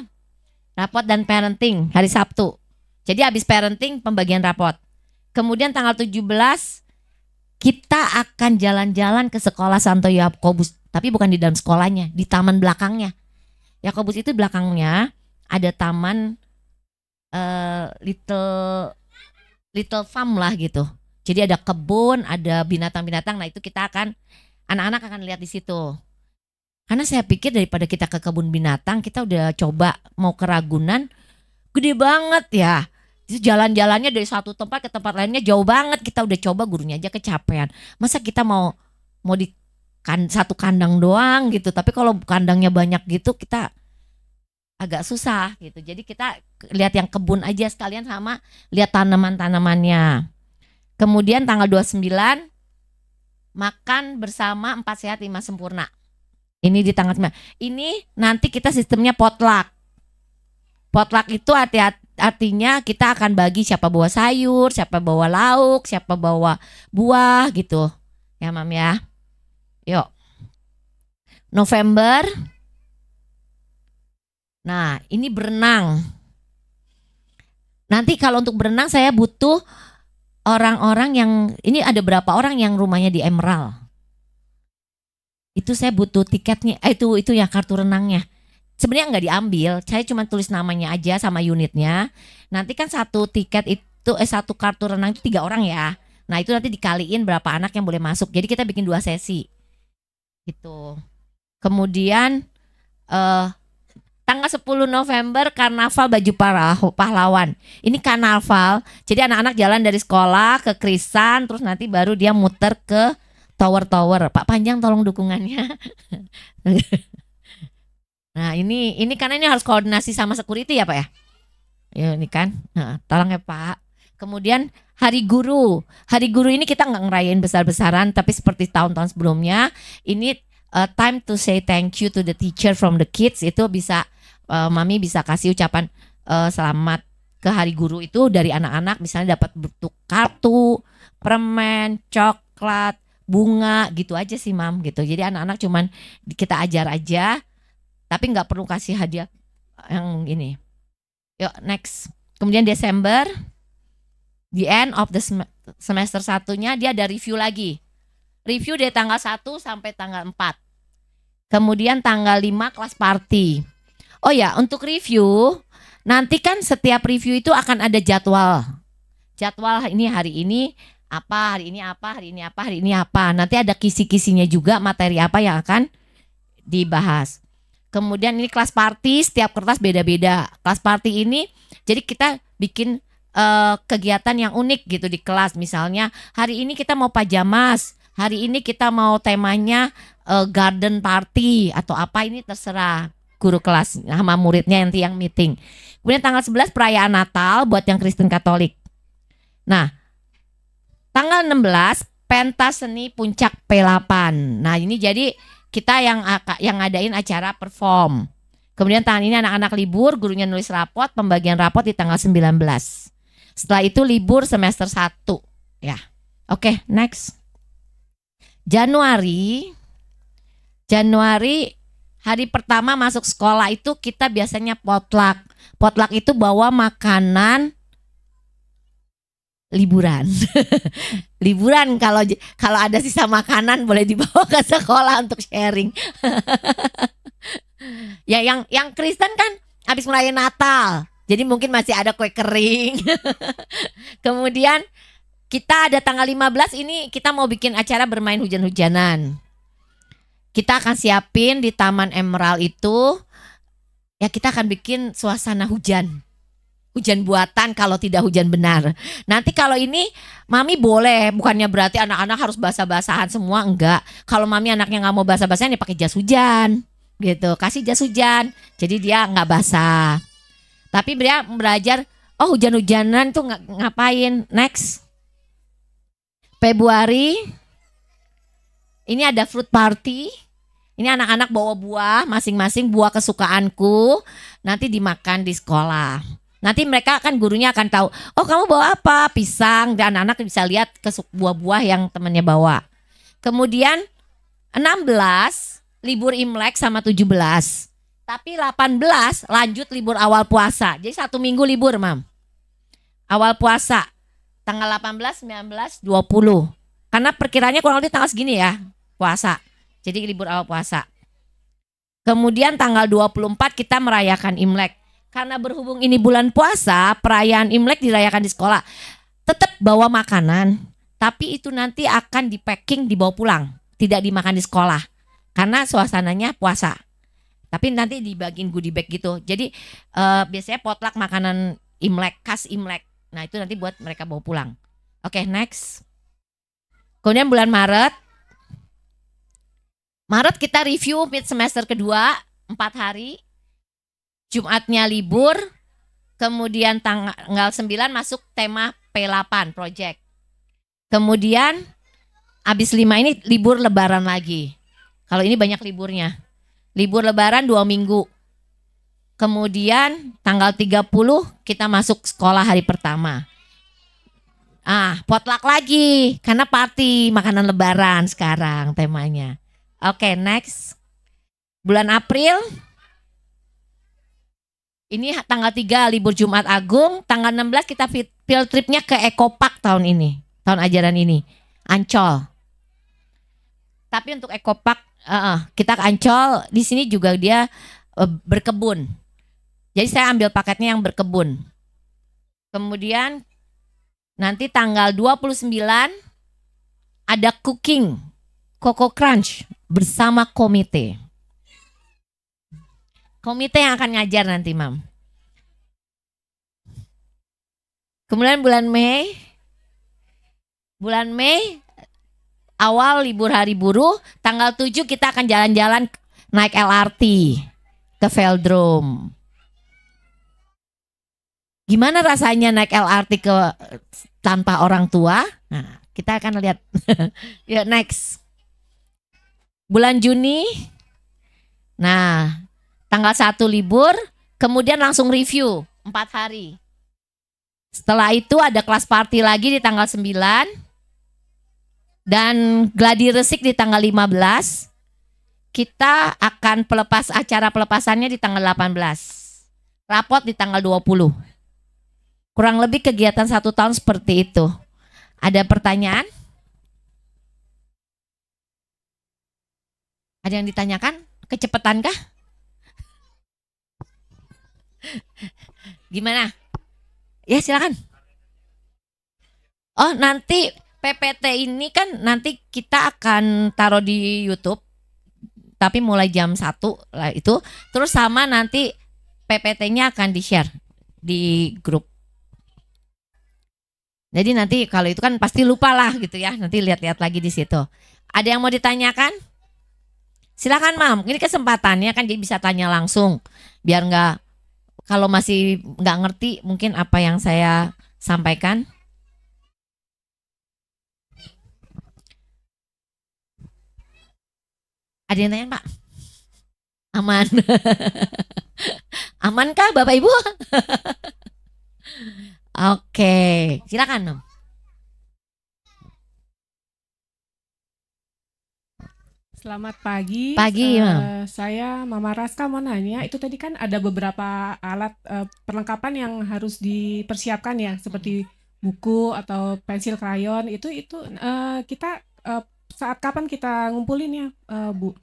Rapot dan parenting hari Sabtu. Jadi habis parenting pembagian rapot. Kemudian tanggal 17 kita akan jalan-jalan ke sekolah Santo Yakobus. Tapi bukan di dalam sekolahnya, di taman belakangnya. Yakobus itu belakangnya ada taman little farm lah gitu. Jadi ada kebun, ada binatang-binatang. Nah itu kita anak-anak akan lihat di situ. Karena saya pikir daripada kita ke kebun binatang, kita udah coba mau ke Ragunan, gede banget ya. Jalan-jalannya dari satu tempat ke tempat lainnya jauh banget. Kita udah coba, gurunya aja kecapean. Masa kita mau di satu kandang doang gitu. Tapi kalau kandangnya banyak gitu kita agak susah gitu. Jadi kita lihat yang kebun aja sekalian sama lihat tanaman-tanamannya. Kemudian tanggal 29 makan bersama 4 sehat 5 sempurna. Ini di tanggal 9. Ini nanti kita sistemnya potluck. Potluck itu artinya kita akan bagi siapa bawa sayur, siapa bawa lauk, siapa bawa buah gitu. Ya, Mam ya. Yuk. November. Nah, ini berenang. Nanti kalau untuk berenang saya butuh orang-orang yang, ini ada berapa orang yang rumahnya di Emerald. Itu saya butuh tiketnya, itu ya kartu renangnya. Sebenarnya nggak diambil, saya cuma tulis namanya aja sama unitnya. Nanti kan satu tiket itu, satu kartu renang itu 3 orang ya. Nah itu nanti dikaliin berapa anak yang boleh masuk. Jadi kita bikin 2 sesi. Gitu. Kemudian tanggal 10 November Karnaval Baju Pahlawan. Ini karnaval. Jadi anak-anak jalan dari sekolah ke Krisan, terus nanti baru dia muter ke tower-tower. Pak Panjang tolong dukungannya. Nah ini karena ini harus koordinasi sama security ya Pak ya. Ya ini kan. Nah, tolong ya Pak. Kemudian Hari Guru. Hari Guru ini kita nggak ngerayain besar-besaran, tapi seperti tahun-tahun sebelumnya, ini time to say thank you to the teacher from the kids. Itu bisa Mami bisa kasih ucapan selamat ke Hari Guru itu dari anak-anak, misalnya dapat bentuk kartu, permen, coklat, bunga gitu aja sih Mam gitu. Jadi anak-anak cuman kita ajar aja, tapi nggak perlu kasih hadiah yang ini. Yuk next. Kemudian Desember, the end of the semester 1-nya dia ada review lagi. Review dari tanggal 1 sampai tanggal 4. Kemudian tanggal 5 kelas party. Oh ya, untuk review, nanti kan setiap review itu akan ada jadwal. Jadwal ini hari ini apa, hari ini apa, hari ini apa, hari ini apa. Nanti ada kisi-kisinya juga, materi apa yang akan dibahas. Kemudian ini kelas party, setiap kertas beda-beda. Kelas party ini jadi kita bikin kegiatan yang unik gitu di kelas. Misalnya hari ini kita mau pajamas, hari ini kita mau temanya garden party atau apa, ini terserah guru kelas sama muridnya nanti yang meeting. Kemudian tanggal 11 perayaan Natal buat yang Kristen Katolik. Nah, tanggal 16 pentas seni puncak P8. Nah, ini jadi kita yang ngadain acara perform. Kemudian tahun ini anak-anak libur, gurunya nulis rapot, pembagian rapot di tanggal 19. Setelah itu libur semester 1 ya. Oke, next. Januari hari pertama masuk sekolah itu kita biasanya potluck. Potluck itu bawa makanan liburan. Liburan, kalau ada sisa makanan boleh dibawa ke sekolah untuk sharing. Ya yang Kristen kan habis merayakan Natal. Jadi mungkin masih ada kue kering. Kemudian kita ada tanggal 15 ini kita mau bikin acara bermain hujan-hujanan. Kita akan siapin di Taman Emerald itu, ya kita akan bikin suasana hujan. Hujan buatan kalau tidak hujan benar. Nanti kalau ini Mami boleh, bukannya berarti anak-anak harus basah-basahan semua, enggak. Kalau Mami anaknya nggak mau basah-basahan ya pakai jas hujan gitu. Kasih jas hujan, jadi dia nggak basah. Tapi dia belajar, oh hujan-hujanan tuh ngapain. Next. Februari, ini ada fruit party. Ini anak-anak bawa buah, masing-masing buah kesukaanku. Nanti dimakan di sekolah. Nanti mereka kan gurunya akan tahu, oh kamu bawa apa? Pisang. Dan anak-anak bisa lihat buah-buah yang temannya bawa. Kemudian 16, libur Imlek sama 17. Tapi 18 lanjut libur awal puasa. Jadi 1 minggu libur, Mam. Awal puasa. Tanggal 18, 19, 20. Karena perkiranya kurang lebih tanggal segini ya, puasa. Jadi libur awal puasa. Kemudian tanggal 24 kita merayakan Imlek. Karena berhubung ini bulan puasa, perayaan Imlek dirayakan di sekolah. Tetap bawa makanan, tapi itu nanti akan di-packing dibawa pulang. Tidak dimakan di sekolah. Karena suasananya puasa. Tapi nanti dibagiin goodie bag gitu. Jadi biasanya potluck makanan Imlek, khas Imlek. Nah itu nanti buat mereka bawa pulang. Oke, next. Kemudian bulan Maret. Maret kita review mid semester kedua, 4 hari. Jumatnya libur. Kemudian tanggal 9 masuk tema P8 project. Kemudian habis 5 ini libur lebaran lagi. Kalau ini banyak liburnya. Libur lebaran 2 minggu. Kemudian tanggal 30 kita masuk sekolah hari pertama. Potluck lagi. Karena party makanan lebaran sekarang temanya. Oke, next. Bulan April. Ini tanggal 3 libur Jumat Agung. Tanggal 16 kita field tripnya ke Eco Park tahun ini. Tahun ajaran ini. Ancol. Tapi untuk Eco Park kita ke Ancol, di sini juga dia berkebun. Jadi saya ambil paketnya yang berkebun. Kemudian nanti tanggal 29 ada cooking Coco Crunch bersama komite. Komite yang akan ngajar nanti, Mam. Kemudian bulan Mei awal libur hari buruh, tanggal 7 kita akan jalan-jalan naik LRT ke Velodrome. Gimana rasanya naik LRT tanpa orang tua? Nah, kita akan lihat. Ya, next. Bulan Juni. Nah, tanggal 1 libur, kemudian langsung review 4 hari. Setelah itu ada kelas party lagi di tanggal 9. Dan gladi resik di tanggal 15. Kita akan acara pelepasannya di tanggal 18. Rapot di tanggal 20. Kurang lebih kegiatan 1 tahun seperti itu. Ada pertanyaan? Ada yang ditanyakan? Kecepatankah? Gimana? Ya silakan. Oh nanti PPT ini kan nanti kita akan taruh di YouTube tapi mulai jam 1 lah itu. Terus sama nanti PPT-nya akan di-share di grup. Jadi nanti kalau itu kan pasti lupa lah gitu ya. Nanti lihat-lihat lagi di situ. Ada yang mau ditanyakan? Silakan Mam. Ini kesempatannya kan jadi bisa tanya langsung. Biar nggak, kalau masih nggak ngerti mungkin apa yang saya sampaikan. Ada yang tanya Pak? Aman. Amankah Bapak Ibu? Oke, silakan Om. Selamat pagi. Pagi, Mam. Saya Mama Raska mau nanya, itu tadi kan ada beberapa alat perlengkapan yang harus dipersiapkan ya, seperti buku atau pensil krayon. Itu kita saat kapan kita ngumpulin ya, Bu?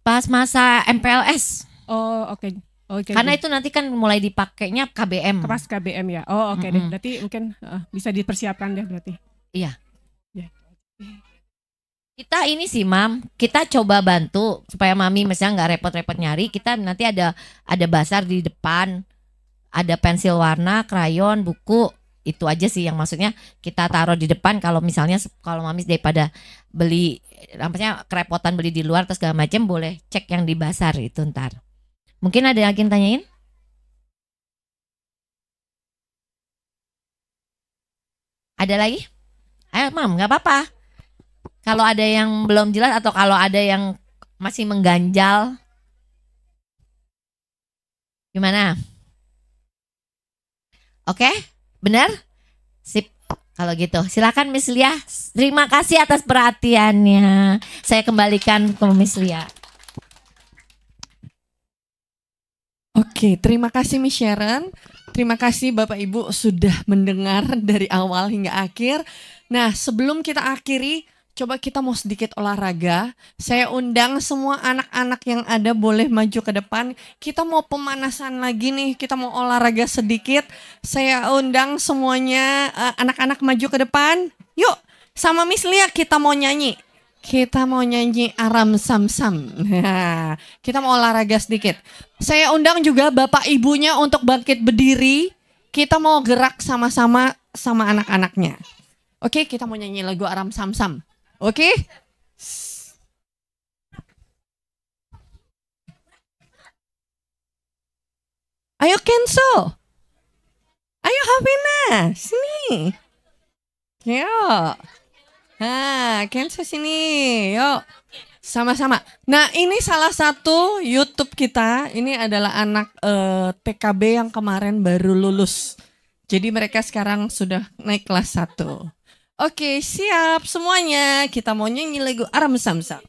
Pas masa MPLS. Oh, oke. Oke. Karena itu nanti kan mulai dipakainya KBM. Pas KBM ya. Oh, oke deh. Berarti mungkin bisa dipersiapkan deh berarti. Iya. Ya. Kita ini sih Mam, kita coba bantu supaya Mami misalnya nggak repot-repot nyari. Kita nanti ada bazar di depan, ada pensil warna, krayon, buku. Itu aja sih yang maksudnya kita taruh di depan. Kalau misalnya kalau Mami daripada beli, nampaknya kerepotan beli di luar terus segala macam, boleh cek yang di bazar itu ntar. Mungkin ada yang ingin tanyain? Ada lagi? Ayo Mam, nggak apa-apa. Kalau ada yang belum jelas atau kalau ada yang masih mengganjal, gimana? Oke, benar? Sip. Kalau gitu, silakan Miss Lia. Terima kasih atas perhatiannya. Saya kembalikan ke Miss Lia. Oke, terima kasih Miss Sharon. Terima kasih Bapak Ibu sudah mendengar dari awal hingga akhir. Nah, sebelum kita akhiri, coba kita mau sedikit olahraga. Saya undang semua anak-anak yang ada boleh maju ke depan. Kita mau pemanasan lagi nih, kita mau olahraga sedikit. Saya undang semuanya anak-anak maju ke depan. Yuk, sama Miss Lia kita mau nyanyi. Kita mau nyanyi Aram Sam Sam. Nah, kita mau olahraga sedikit. Saya undang juga bapak ibunya untuk bangkit berdiri. Kita mau gerak sama-sama sama anak-anaknya. Oke, kita mau nyanyi lagu Aram Sam Sam. Oke? Ayo Kenzo. Ayo Havina, sini. Yuk. Nah, Kenzo sini. Yuk. Sama-sama. Nah, ini salah satu YouTube kita. Ini adalah anak TKB yang kemarin baru lulus. Jadi mereka sekarang sudah naik kelas 1. Oke, siap semuanya. Kita mau nyanyi lagu Aram Sam Sam.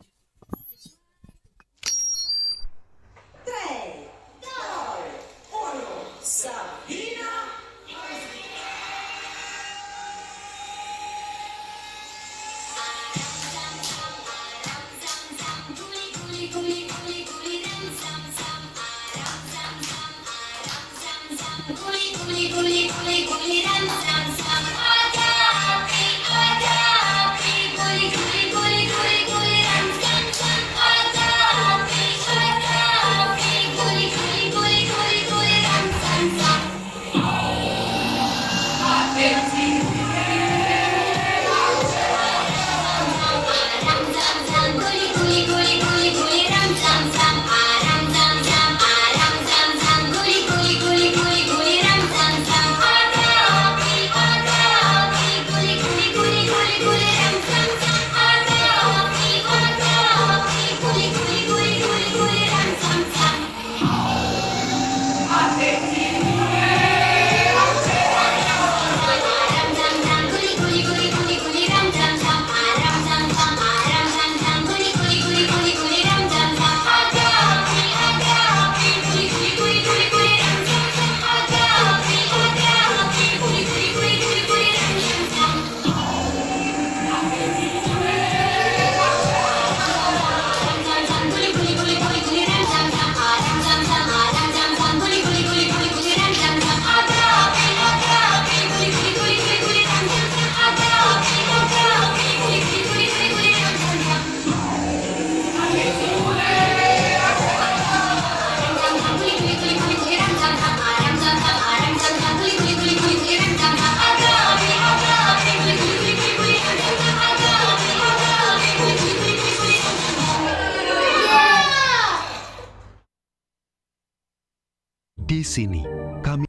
sini kami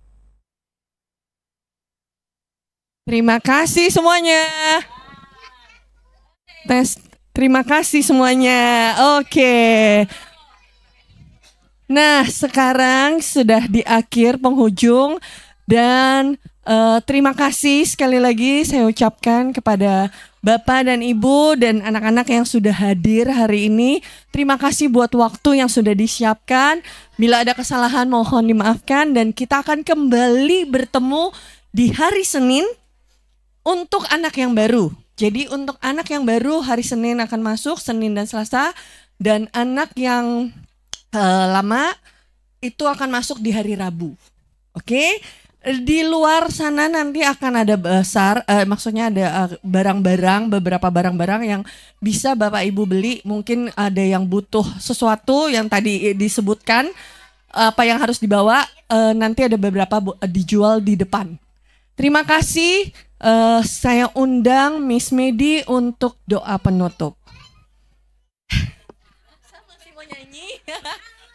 Terima kasih semuanya. Terima kasih semuanya. Oke. Nah, sekarang sudah di akhir penghujung dan terima kasih sekali lagi saya ucapkan kepada Bapak dan Ibu dan anak-anak yang sudah hadir hari ini. Terima kasih buat waktu yang sudah disiapkan. Bila ada kesalahan mohon dimaafkan dan kita akan kembali bertemu di hari Senin untuk anak yang baru. Jadi untuk anak yang baru hari Senin akan masuk, Senin dan Selasa. Dan anak yang lama itu akan masuk di hari Rabu. Oke? Di luar sana nanti akan ada maksudnya ada barang-barang, beberapa barang-barang yang bisa Bapak Ibu beli. Mungkin ada yang butuh sesuatu yang tadi disebutkan, apa yang harus dibawa, nanti ada beberapa dijual di depan. Terima kasih. Saya undang Miss Medi untuk doa penutup. Saya masih mau nyanyi.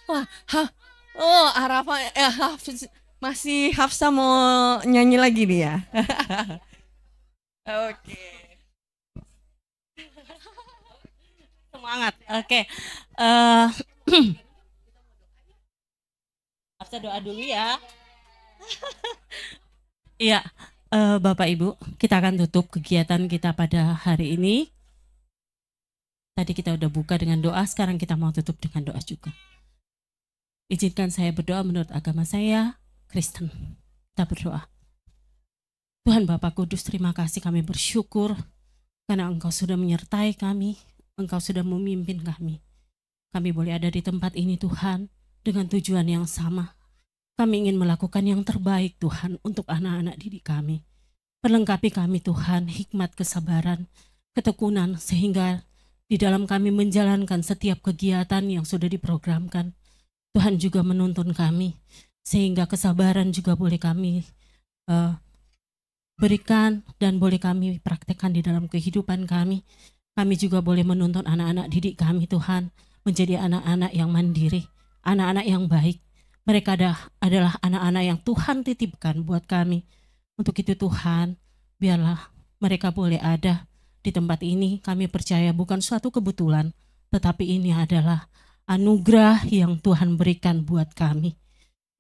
Wah, Arafa, masih Hafsa mau nyanyi lagi nih ya. Oke. Semangat. Oke. Hafsa doa dulu ya. Iya. Bapak Ibu, kita akan tutup kegiatan kita pada hari ini. Tadi kita udah buka dengan doa, sekarang kita mau tutup dengan doa juga. Izinkan saya berdoa menurut agama saya, Kristen. Kita berdoa. Tuhan Bapa Kudus, terima kasih, kami bersyukur karena Engkau sudah menyertai kami, Engkau sudah memimpin kami. Kami boleh ada di tempat ini Tuhan dengan tujuan yang sama. Kami ingin melakukan yang terbaik Tuhan untuk anak-anak didik kami. Perlengkapi kami Tuhan, hikmat, kesabaran, ketekunan, sehingga di dalam kami menjalankan setiap kegiatan yang sudah diprogramkan. Tuhan juga menuntun kami, sehingga kesabaran juga boleh kami berikan dan boleh kami praktekkan di dalam kehidupan kami. Kami juga boleh menuntun anak-anak didik kami Tuhan, menjadi anak-anak yang mandiri, anak-anak yang baik. Mereka adalah anak-anak yang Tuhan titipkan buat kami. Untuk itu Tuhan, biarlah mereka boleh ada di tempat ini. Kami percaya bukan suatu kebetulan, tetapi ini adalah anugerah yang Tuhan berikan buat kami.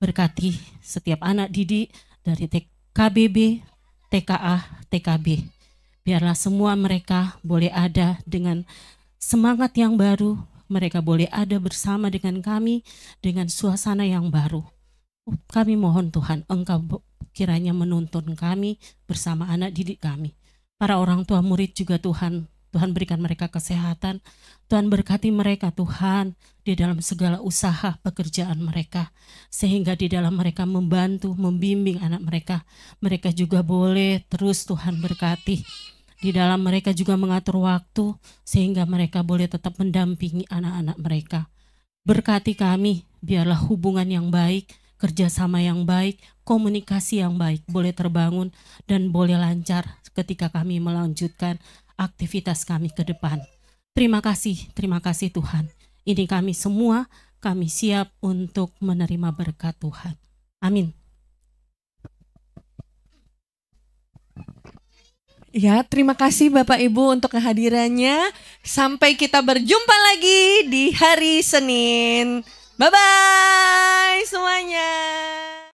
Berkati setiap anak didik dari KBB, TKA, TKB. Biarlah semua mereka boleh ada dengan semangat yang baru. Mereka boleh ada bersama dengan kami dengan suasana yang baru. Kami mohon Tuhan, Engkau kiranya menuntun kami bersama anak didik kami. Para orang tua murid juga Tuhan berikan mereka kesehatan. Tuhan berkati mereka Tuhan di dalam segala usaha pekerjaan mereka. Sehingga di dalam mereka membantu, membimbing anak mereka. Mereka juga boleh terus Tuhan berkati. Di dalam mereka juga mengatur waktu sehingga mereka boleh tetap mendampingi anak-anak mereka. Berkati kami, biarlah hubungan yang baik, kerjasama yang baik, komunikasi yang baik boleh terbangun dan boleh lancar ketika kami melanjutkan aktivitas kami ke depan. Terima kasih Tuhan. Ini kami semua, kami siap untuk menerima berkat Tuhan. Amin. Ya, terima kasih Bapak Ibu untuk kehadirannya. Sampai kita berjumpa lagi di hari Senin. Bye-bye semuanya.